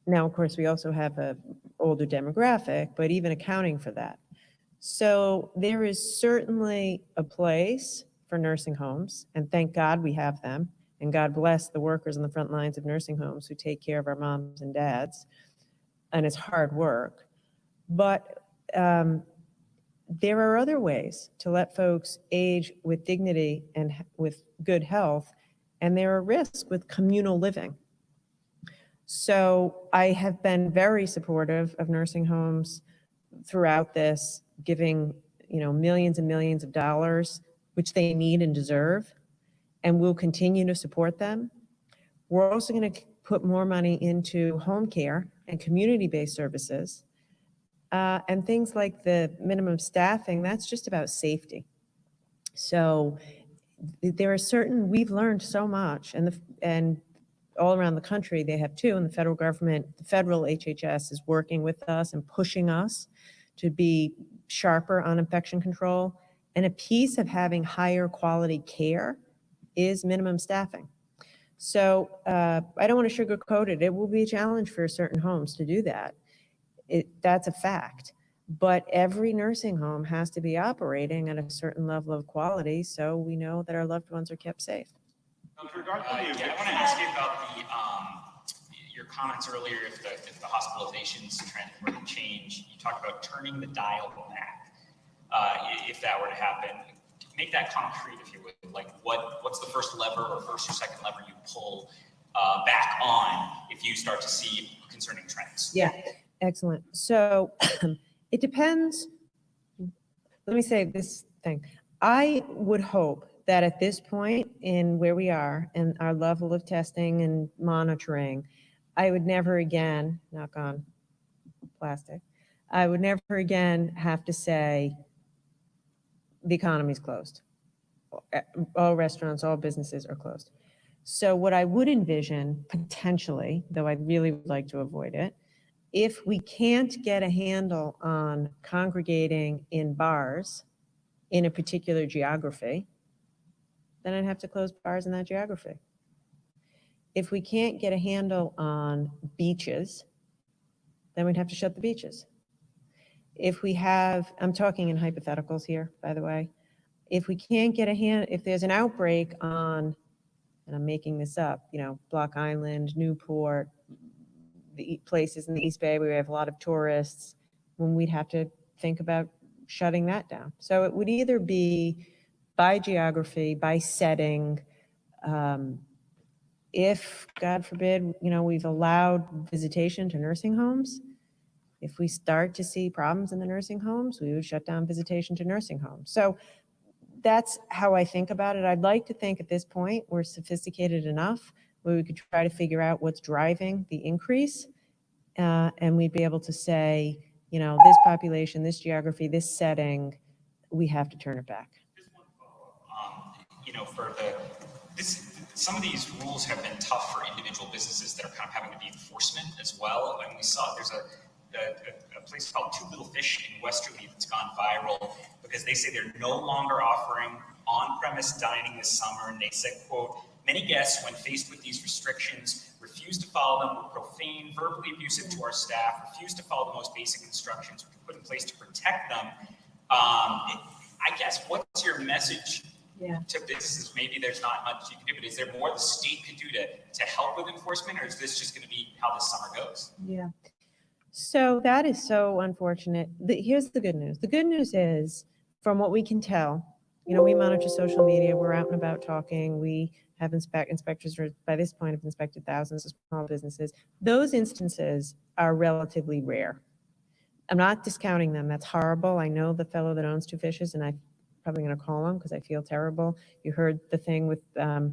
Now, of course, we also have an older demographic, but even accounting for that. So there is certainly a place for nursing homes, and thank God we have them, and God bless the workers on the front lines of nursing homes who take care of our moms and dads, and it's hard work. But there are other ways to let folks age with dignity and with good health, and there are risks with communal living. So I have been very supportive of nursing homes throughout this, giving, millions and millions of dollars, which they need and deserve, and we'll continue to support them. We're also going to put more money into home care and community-based services, and things like the minimum staffing. That's just about safety. So there are we've learned so much, and all around the country they have too, and the federal government, the federal HHS is working with us and pushing us to be sharper on infection control. And a piece of having higher quality care is minimum staffing. So I don't want to sugarcoat it. It will be a challenge for certain homes to do that. That's a fact. But every nursing home has to be operating at a certain level of quality so we know that our loved ones are kept safe. With regard to the eviction, I want to ask you about your comments earlier. If the hospitalizations trend were to change, you talked about turning the dial back. If that were to happen, make that concrete, if you would. Like, what's the first lever or first or second lever you pull back on if you start to see concerning trends? Yeah, excellent. So it depends. Let me say this thing. I would hope that at this point in where we are and our level of testing and monitoring, I would never again, knock on plastic, I would never again have to say the economy's closed. All restaurants, all businesses are closed. So what I would envision potentially, though I'd really would like to avoid it, if we can't get a handle on congregating in bars in a particular geography, then I'd have to close bars in that geography. If we can't get a handle on beaches, then we'd have to shut the beaches. If we have, I'm talking in hypotheticals here, by the way, if we can't get if there's an outbreak on, and I'm making this up, Block Island, Newport, the places in the East Bay where we have a lot of tourists, when we'd have to think about shutting that down. So it would either be by geography, by setting. If, God forbid, we've allowed visitation to nursing homes, if we start to see problems in the nursing homes, we would shut down visitation to nursing homes. So that's how I think about it. I'd like to think at this point we're sophisticated enough where we could try to figure out what's driving the increase, and we'd be able to say, this population, this geography, this setting, we have to turn it back. Just one follow-up. Some of these rules have been tough for individual businesses that are kind of having to be enforcement as well. And we saw there's a place called Two Little Fish in Westerly that's gone viral because they say they're no longer offering on-premise dining this summer. And they said, quote, many guests, when faced with these restrictions, refuse to follow them, were profane, verbally abusive to our staff, refused to follow the most basic instructions we put in place to protect them. I guess, what's your message to businesses? Maybe there's not much you can do, but is there more the state could do to help with enforcement, or is this just going to be how this summer goes? Yeah. So that is so unfortunate. Here's the good news. The good news is, from what we can tell, we monitor social media. We're out and about talking. We have inspectors by this point have inspected thousands of small businesses. Those instances are relatively rare. I'm not discounting them. That's horrible. I know the fellow that owns Two Fishes, and I'm probably going to call him because I feel terrible. You heard the thing with a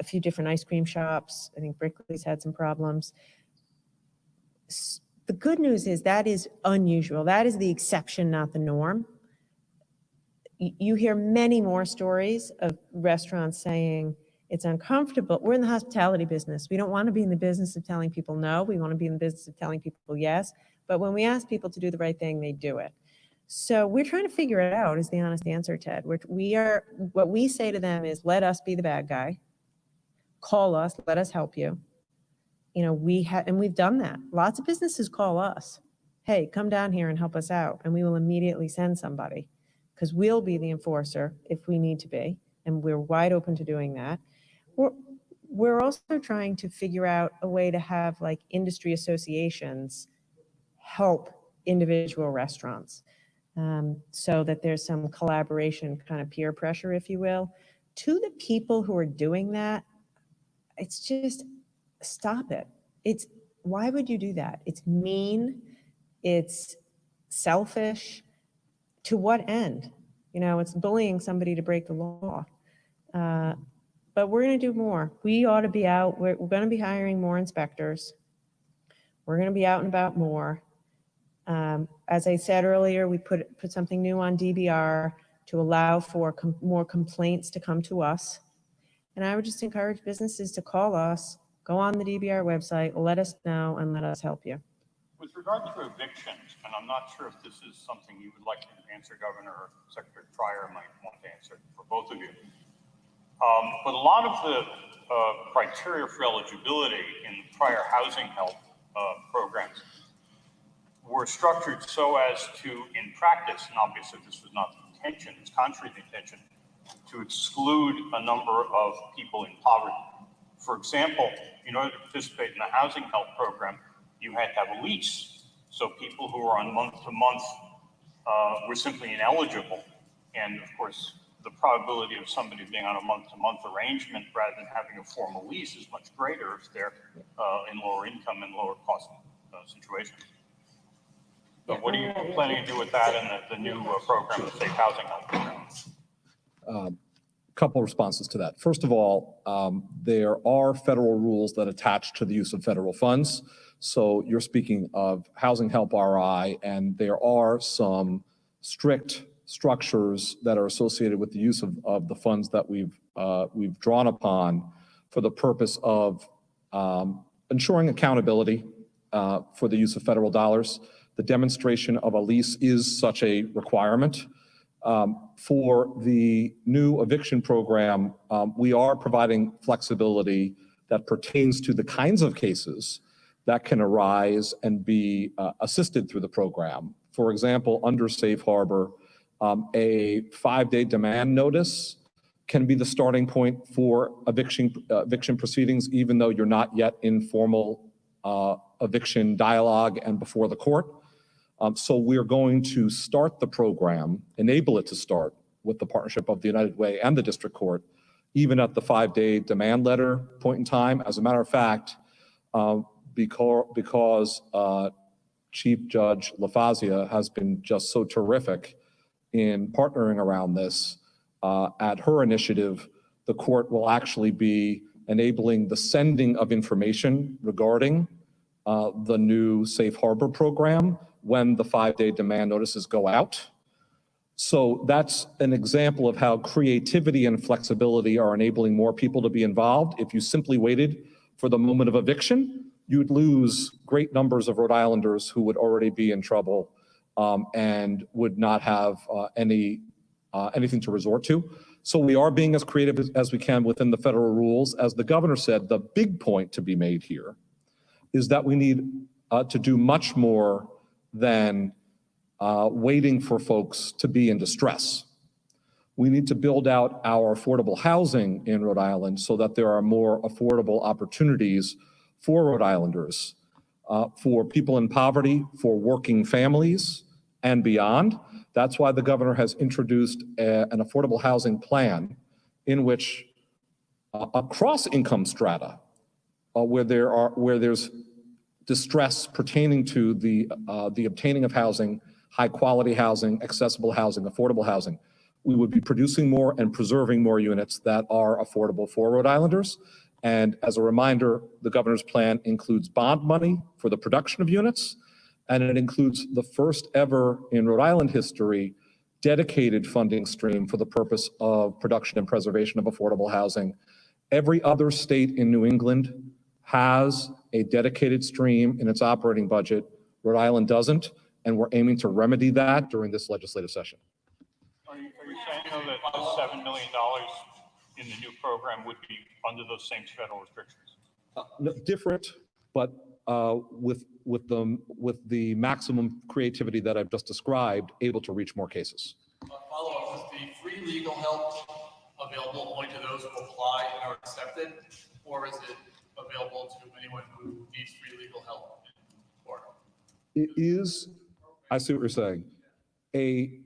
few different ice cream shops. I think Brickley's had some problems. The good news is that is unusual. That is the exception, not the norm. You hear many more stories of restaurants saying it's uncomfortable. We're in the hospitality business. We don't want to be in the business of telling people no. We want to be in the business of telling people yes. But when we ask people to do the right thing, they do it. So we're trying to figure it out, is the honest answer, Ted. What we say to them is, let us be the bad guy. Call us, let us help you. And we've done that. Lots of businesses call us. Hey, come down here and help us out. And we will immediately send somebody, because we'll be the enforcer if we need to be. And we're wide open to doing that. We're also trying to figure out a way to have industry associations help individual restaurants. so that there's some collaboration, kind of peer pressure, if you will. To the people who are doing that, it's just, stop it. Why would you do that? It's mean, it's selfish. To what end? It's bullying somebody to break the law. But we're going to do more. We ought to be out. We're going to be hiring more inspectors. We're going to be out and about more. As I said earlier, we put something new on DBR to allow for more complaints to come to us. And I would just encourage businesses to call us, go on the DBR website, let us know, and let us help you. With regard to evictions, and I'm not sure if this is something you would like to answer, Governor, or Secretary Pryor might want to answer for both of you. But a lot of the criteria for eligibility in the prior housing help programs were structured so as to, in practice, and obviously this was not the intention, it's contrary to the intention, to exclude a number of people in poverty. For example, in order to participate in the housing help program, you had to have a lease. So people who were on month-to-month were simply ineligible. And of course, the probability of somebody being on a month-to-month arrangement rather than having a formal lease is much greater if they're in lower income and lower cost situations. So what are you planning to do with that and the new program, the Safe Housing Help Program? Couple responses to that. First of all, there are federal rules that attach to the use of federal funds. So you're speaking of Housing Help RI, and there are some strict structures that are associated with the use of the funds that we've drawn upon for the purpose of ensuring accountability for the use of federal dollars. The demonstration of a lease is such a requirement. For the new eviction program, we are providing flexibility that pertains to the kinds of cases that can arise and be assisted through the program. For example, under Safe Harbor, a 5-day demand notice can be the starting point for eviction proceedings, even though you're not yet in formal eviction dialogue and before the court. So we're going to start the program, enable it to start with the partnership of the United Way and the district court, even at the 5-day demand letter point in time. As a matter of fact, because Chief Judge LaFazia has been just so terrific in partnering around this, at her initiative, the court will actually be enabling the sending of information regarding the new Safe Harbor program when the 5-day demand notices go out. So that's an example of how creativity and flexibility are enabling more people to be involved. If you simply waited for the moment of eviction, you'd lose great numbers of Rhode Islanders who would already be in trouble and would not have anything to resort to. So we are being as creative as we can within the federal rules. As the governor said, the big point to be made here is that we need to do much more than waiting for folks to be in distress. We need to build out our affordable housing in Rhode Island so that there are more affordable opportunities for Rhode Islanders, for people in poverty, for working families, and beyond. That's why the governor has introduced an affordable housing plan in which across income strata, where there's distress pertaining to the obtaining of housing, high quality housing, accessible housing, affordable housing, we would be producing more and preserving more units that are affordable for Rhode Islanders. And as a reminder, the governor's plan includes bond money for the production of units, and it includes the first ever in Rhode Island history dedicated funding stream for the purpose of production and preservation of affordable housing. Every other state in New England has a dedicated stream in its operating budget. Rhode Island doesn't, and we're aiming to remedy that during this legislative session. Are you saying, though, that the $7 million in the new program would be under those same federal restrictions? No, different, but with the maximum creativity that I've just described, able to reach more cases. Follow-up, is the free legal help available only to those who apply and are accepted, or is it available to anyone who needs free legal help? It is, I see what you're saying. a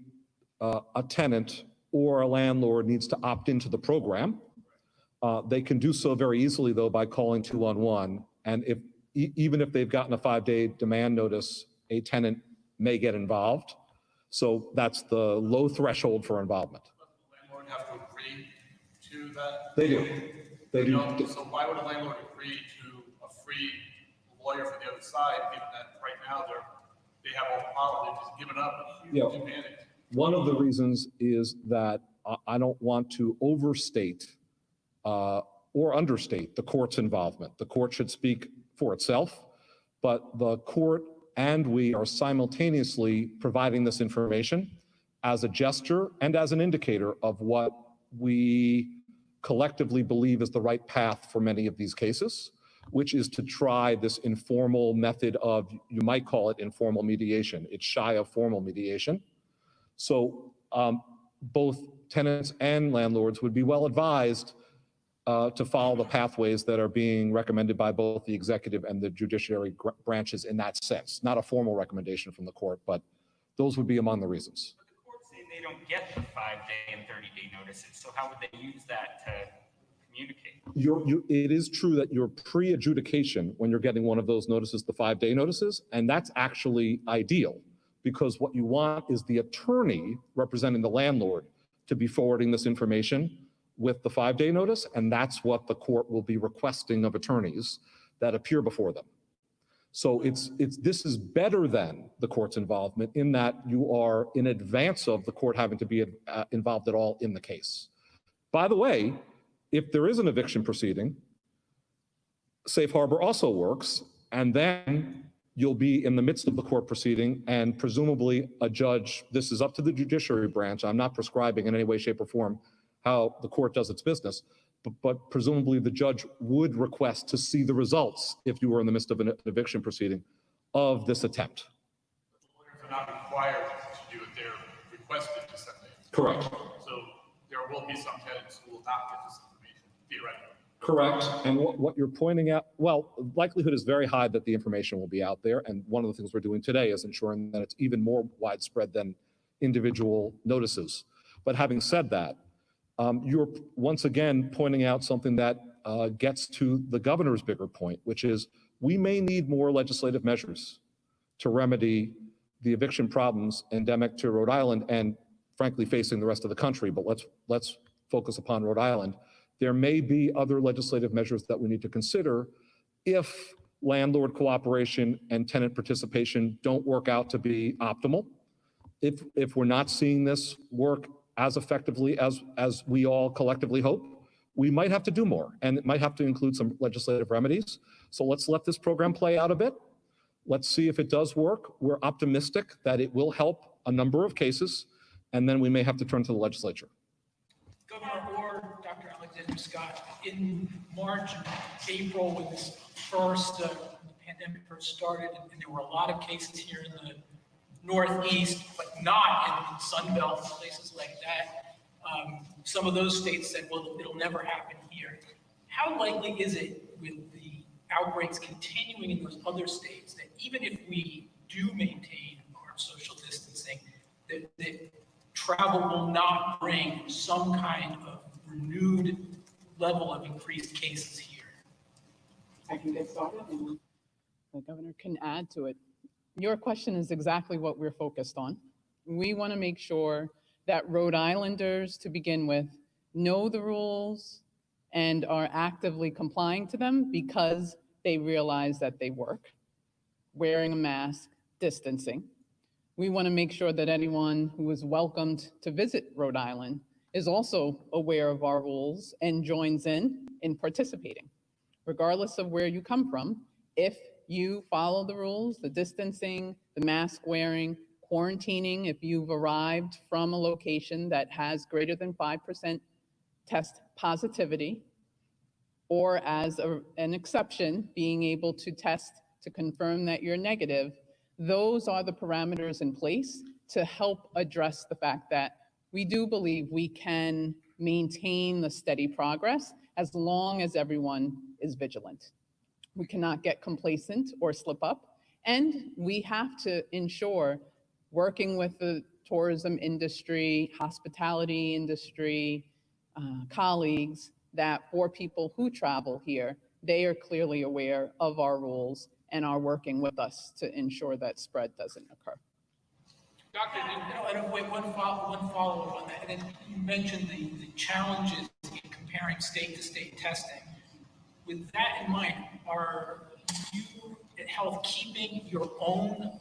tenant or a landlord needs to opt into the program. They can do so very easily, though, by calling 211. And even if they've gotten a 5-day demand notice, a tenant may get involved. So that's the low threshold for involvement. Does the landlord have to agree to that? They do. They do. No, so why would a landlord agree to a free lawyer for the other side, given that right now they have all the power, they've just given up a huge Yeah. advantage? One of the reasons is that I don't want to overstate or understate the court's involvement. The court should speak for itself, but the court and we are simultaneously providing this information as a gesture and as an indicator of what we collectively believe is the right path for many of these cases, which is to try this informal method of, you might call it informal mediation. It's shy of formal mediation. So both tenants and landlords would be well advised to follow the pathways that are being recommended by both the executive and the judiciary branches in that sense. Not a formal recommendation from the court, but those would be among the reasons. But the courts say they don't get the 5-day and 30-day notices, so how would they use that to communicate? It is true that you're pre-adjudication when you're getting one of those notices, the 5-day notices, and that's actually ideal because what you want is the attorney representing the landlord to be forwarding this information with the 5-day notice, and that's what the court will be requesting of attorneys that appear before them. So this is better than the court's involvement in that you are in advance of the court having to be involved at all in the case. By the way, if there is an eviction proceeding, safe harbor also works, and then you'll be in the midst of the court proceeding, and presumably a judge, this is up to the judiciary branch, I'm not prescribing in any way, shape, or form how the court does its business, but presumably the judge would request to see the results, if you were in the midst of an eviction proceeding, of this attempt. Lawyers are not required to do it, they're requested to send it. Correct. So there will be some tenants who will not get this information, theoretically. Correct. And what you're pointing out, well, likelihood is very high that the information will be out there. And one of the things we're doing today is ensuring that it's even more widespread than individual notices. But having said that, you're once again pointing out something that gets to the governor's bigger point, which is we may need more legislative measures to remedy the eviction problems endemic to Rhode Island and frankly facing the rest of the country. But let's focus upon Rhode Island. There may be other legislative measures that we need to consider if landlord cooperation and tenant participation don't work out to be optimal. If we're not seeing this work as effectively as we all collectively hope, we might have to do more, and it might have to include some legislative remedies. So let's let this program play out a bit. Let's see if it does work. We're optimistic that it will help a number of cases, and then we may have to turn to the legislature. Governor or Dr. Alexander Scott, in March and April when this first pandemic first started, and there were a lot of cases here in the Northeast, but not in Sun Belt and places like that. Some of those states said, well, it'll never happen here. How likely is it with the outbreaks continuing in those other states that even if we do maintain our social distancing, that travel will not bring some kind of renewed level of increased cases here? I can get started and the governor can add to it. Your question is exactly what we're focused on. We want to make sure that Rhode Islanders, to begin with, know the rules and are actively complying to them because they realize that they work, wearing a mask, distancing. We want to make sure that anyone who is welcomed to visit Rhode Island is also aware of our rules and joins in participating. Regardless of where you come from, if you follow the rules, the distancing, the mask wearing, quarantining, if you've arrived from a location that has greater than 5% test positivity, or as an exception, being able to test to confirm that you're negative, those are the parameters in place to help address the fact that we do believe we can maintain the steady progress as long as everyone is vigilant. We cannot get complacent or slip up, and we have to ensure, working with the tourism industry, hospitality industry, colleagues, that for people who travel here, they are clearly aware of our rules and are working with us to ensure that spread doesn't occur. Doctor, And wait, one follow-up on that. And then you mentioned the challenges in comparing state to state testing. With that in mind, are you at Health keeping your own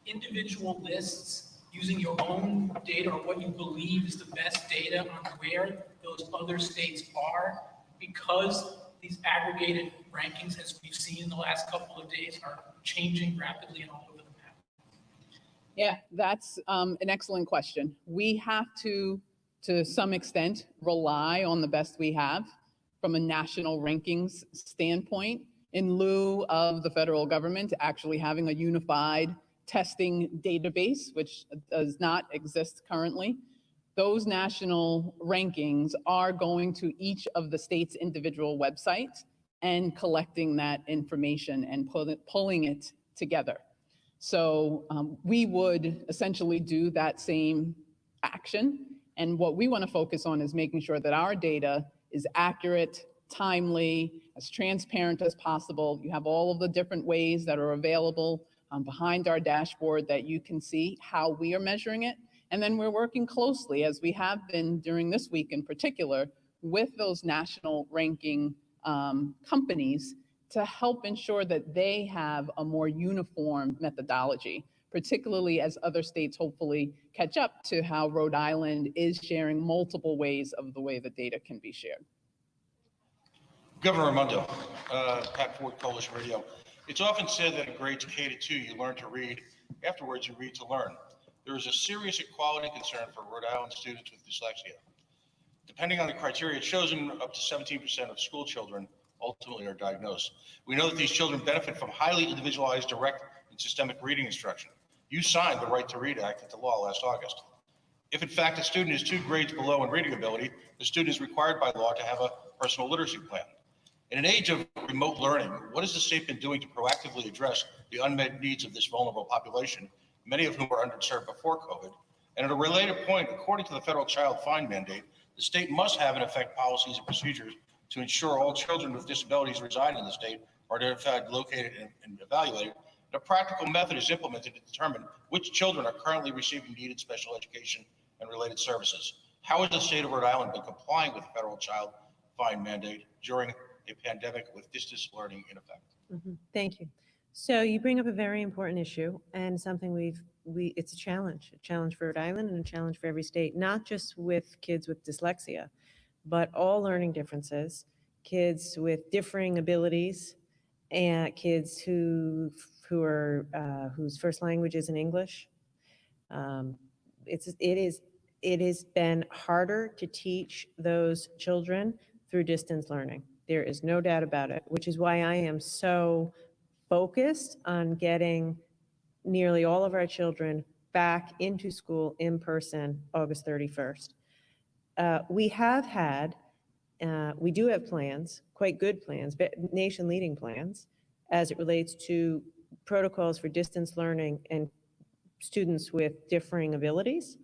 individual lists, using your own data or what you believe is the best data on where those other states are? Because these aggregated rankings, as we've seen in the last couple of days, are changing rapidly and all over the map. Yeah, that's an excellent question. We have to some extent, rely on the best we have from a national rankings standpoint, in lieu of the federal government actually having a unified testing database, which does not exist currently. Those national rankings are going to each of the state's individual websites and collecting that information and pulling it together. So we would essentially do that same action. And what we want to focus on is making sure that our data is accurate, timely, as transparent as possible. You have all of the different ways that are available behind our dashboard that you can see how we are measuring it. And then we're working closely, as we have been during this week in particular, with those national ranking companies to help ensure that they have a more uniform methodology, particularly as other states hopefully catch up to how Rhode Island is sharing multiple ways of the way the data can be shared. Governor Raimondo, Pat Ford, Polish Radio. It's often said that in grades K to 2, you learn to read. Afterwards, you read to learn. There is a serious equality concern for Rhode Island students with dyslexia. Depending on the criteria chosen, up to 17% of school children ultimately are diagnosed. We know that these children benefit from highly individualized, direct, and systemic reading instruction. You signed the Right to Read Act into law last August. If in fact a student is 2 grades below in reading ability, the student is required by law to have a personal literacy plan. In an age of remote learning, what has the state been doing to proactively address the unmet needs of this vulnerable population, many of whom were underserved before COVID? And at a related point, according to the federal child fine mandate, the state must have in effect policies and procedures to ensure all children with disabilities residing in the state are in fact located and evaluated. And a practical method is implemented to determine which children are currently receiving needed special education and related services. How has the state of Rhode Island been complying with the federal child fine mandate during a pandemic with distance learning in effect? Thank you. So you bring up a very important issue and something it's a challenge for Rhode Island and a challenge for every state, not just with kids with dyslexia, but all learning differences, kids with differing abilities, and kids whose first language isn't English. It has been harder to teach those children through distance learning. There is no doubt about it, which is why I am so focused on getting nearly all of our children back into school in person August 31st. We do have plans, quite good plans, but nation-leading plans, as it relates to protocols for distance learning and students with differing abilities.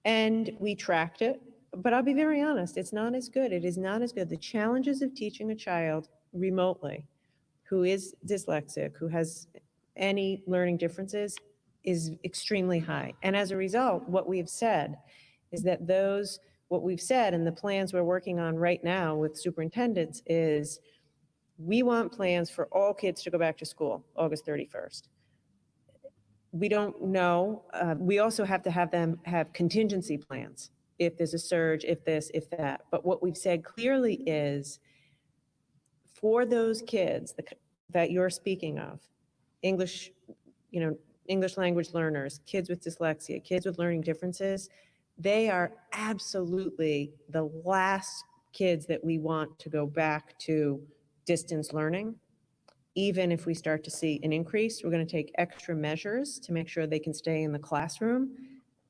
And we tracked it, but I'll be very honest, it's not as good. It is not as good. The challenges of teaching a child remotely who is dyslexic, who has any learning differences, is extremely high. And as a result, what we've said is that what we've said and the plans we're working on right now with superintendents is we want plans for all kids to go back to school August 31st. We don't know. We also have to have them have contingency plans. If there's a surge, if this, if that. But what we've said clearly is for those kids that you're speaking of, English language learners, kids with dyslexia, kids with learning differences, they are absolutely the last kids that we want to go back to distance learning. Even if we start to see an increase, we're going to take extra measures to make sure they can stay in the classroom,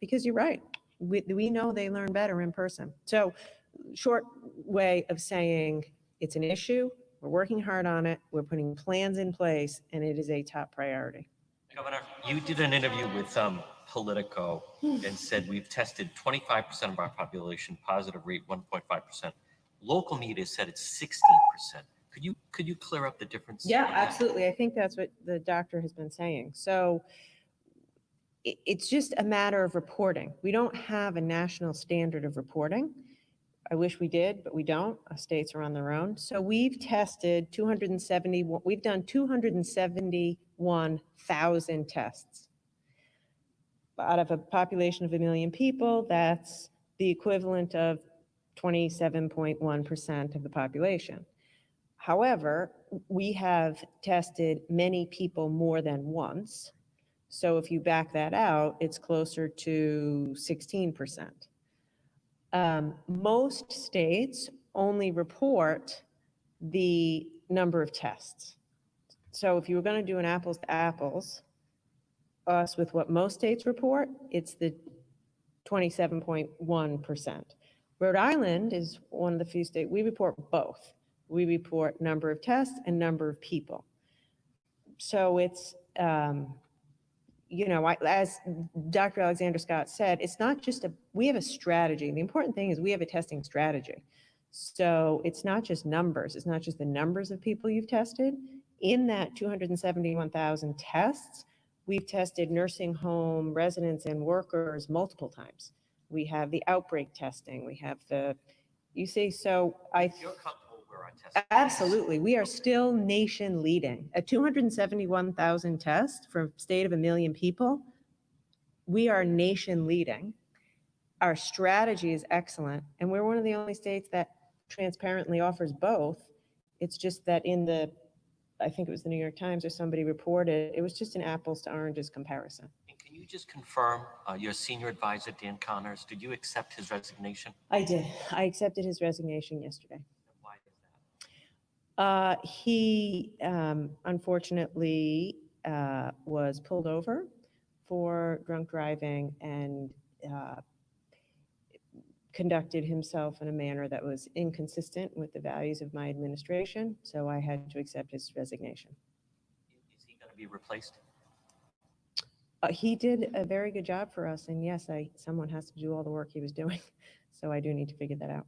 because you're right. We know they learn better in person. So short way of saying it's an issue. We're working hard on it. We're putting plans in place, and it is a top priority. Governor, you did an interview with Politico and said we've tested 25% of our population, positive rate 1.5%. Local media said it's 16%. Could you clear up the difference? Yeah, on that? absolutely. I think that's what the doctor has been saying. So it's just a matter of reporting. We don't have a national standard of reporting. I wish we did, but we don't. States are on their own. So we've tested 270, we've done 271,000 tests. Out of a population of 1 million people, that's the equivalent of 27.1% of the population. However, we have tested many people more than once. So if you back that out, it's closer to 16%. Most states only report the number of tests. So if you were going to do an apples to apples, us with what most states report, it's the 27.1%. Rhode Island is one of the few states, we report both. We report number of tests and number of people. So it's, as Dr. Alexander Scott said, it's not just we have a strategy. The important thing is we have a testing strategy. So it's not just numbers. It's not just the numbers of people you've tested. In that 271,000 tests, we've tested nursing home residents and workers multiple times. We have the outbreak testing. We have so You're comfortable where our testing is? Absolutely. We are still nation leading. At 271,000 tests for a state of 1 million people, we are nation leading. Our strategy is excellent, and we're one of the only states that transparently offers both. It's just that I think it was the New York Times or somebody reported, it was just an apples to oranges comparison. And can you just confirm your senior advisor, Dan Connors, did you accept his resignation? I did. I accepted his resignation yesterday. Why is that? He unfortunately was pulled over for drunk driving and conducted himself in a manner that was inconsistent with the values of my administration. So I had to accept his resignation. Is he going to be replaced? He did a very good job for us. And yes, someone has to do all the work he was doing. So I do need to figure that out.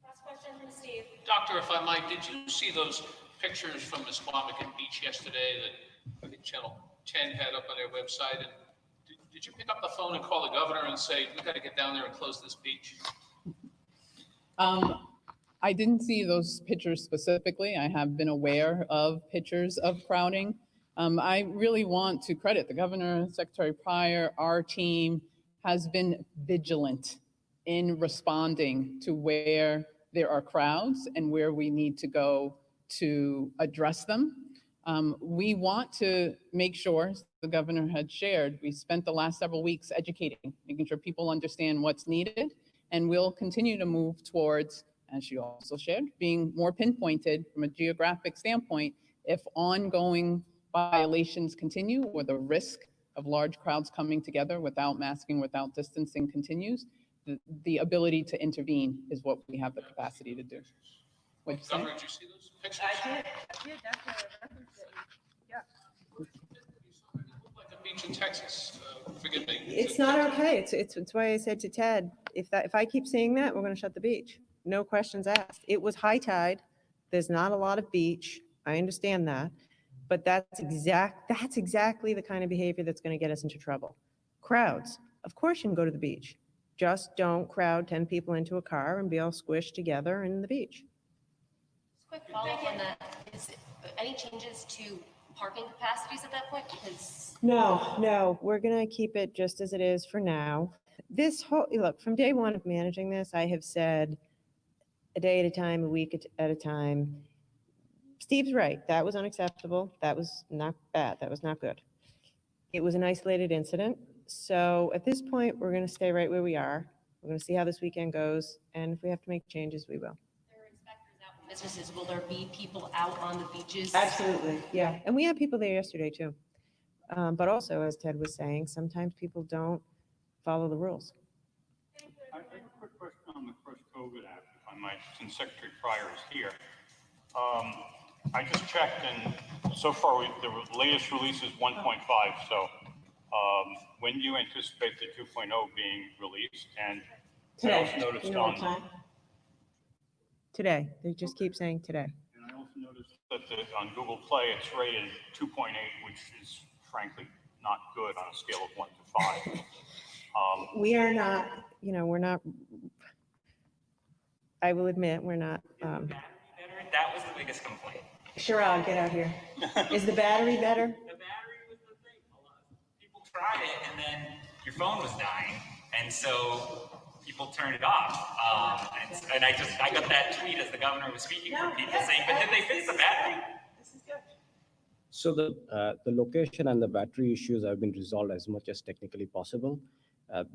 Last question from Steve. Doctor, if I might, did you see those pictures from the Squamican Beach yesterday that I think Channel 10 had up on their website? And did you pick up the phone and call the governor and say, we got to get down there and close this beach? I didn't see those pictures specifically. I have been aware of pictures of crowding. I really want to credit the governor, Secretary Pryor, our team has been vigilant in responding to where there are crowds and where we need to go to address them. We want to make sure, the governor had shared, we spent the last several weeks educating, making sure people understand what's needed, and we'll continue to move towards, as she also shared, being more pinpointed from a geographic standpoint if ongoing violations continue or the risk of large crowds coming together without masking, without distancing continues, the ability to intervene is what we have the capacity to do. What'd you say? Governor, did you see those pictures? I did. That's what I referenced it. Yeah. It looked like a beach in Texas. Forgive me. It's not okay. It's why I said to Ted, if I keep seeing that, we're going to shut the beach. No questions asked. It was high tide. There's not a lot of beach. I understand that. But that's exactly the kind of behavior that's going to get us into trouble. Crowds. Of course you can go to the beach. Just don't crowd 10 people into a car and be all squished together in the beach. Quick follow-up on that. Is any changes to parking capacities at that point? Because No, we're going to keep it just as it is for now. Look, from day one of managing this, I have said a day at a time, a week at a time. Steve's right. That was unacceptable. That was not bad. That was not good. It was an isolated incident. So at this point, we're going to stay right where we are. We're going to see how this weekend goes. And if we have to make changes, we will. there are inspectors out in businesses. Will there be people out on the beaches? Absolutely. Yeah. And we had people there yesterday too. But also, as Ted was saying, sometimes people don't follow the rules. I have a quick question on the first COVID app, if I might, since Secretary Pryor is here. I just checked, and so far the latest release is 1.5, so When do you anticipate the 2.0 being released? And I Today. also noticed You know what time? Today. They just keep saying today. And I also noticed that on Google Play, it's rated 2.8, which is frankly not good on a scale of 1 to 5. We are not, we're not, I will admit, we're not. That was the biggest complaint. Sherrod, get out here. Is the battery better? The battery was the thing. People tried it, and then your phone was dying, and so people turned it off. And I got that tweet as the governor was speaking from people saying, "But did they fix the battery?" This is good. So the location and the battery issues have been resolved as much as technically possible.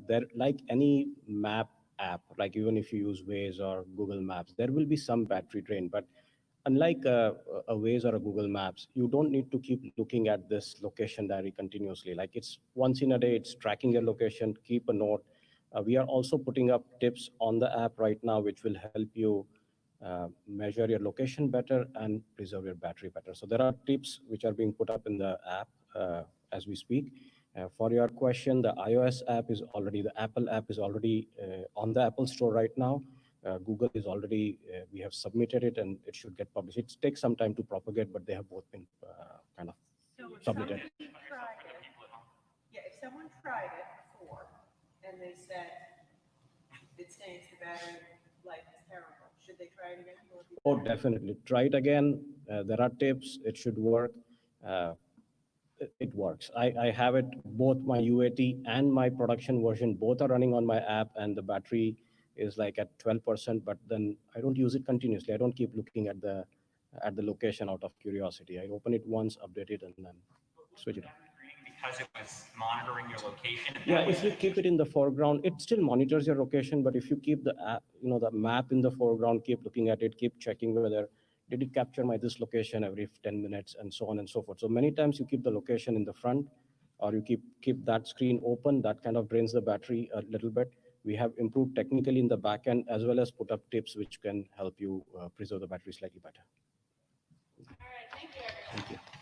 There, like any map app, like even if you use Waze or Google Maps, there will be some battery drain. But unlike a Waze or a Google Maps, you don't need to keep looking at this location diary continuously. Like it's once in a day, it's tracking your location, keep a note. We are also putting up tips on the app right now, which will help you measure your location better and preserve your battery better. So there are tips which are being put up in the app as we speak. For your question, the iOS app is already, the Apple app is already on the Apple Store right now. Google is already, we have submitted it and it should get published. It takes some time to propagate, but they have both been kind of submitted. If someone tried it before and they said it stains the battery life is terrible, should they try it again? Oh, definitely. Try it again. There are tips. It should work. It works. I have it, both my UAT and my production version, both are running on my app, and the battery is like at 12%, but then I don't use it continuously. I don't keep looking at the location out of curiosity. I open it once, update it, and then switch it. Because it was monitoring your location. Yeah, if you keep it in the foreground, it still monitors your location, but if you keep the app, the map in the foreground, keep looking at it, keep checking whether did it capture this location every 10 minutes and so on and so forth. So many times you keep the location in the front or you keep that screen open, that kind of drains the battery a little bit. We have improved technically in the back end as well as put up tips which can help you preserve the battery slightly better. All right, thank you, everyone. Thank you.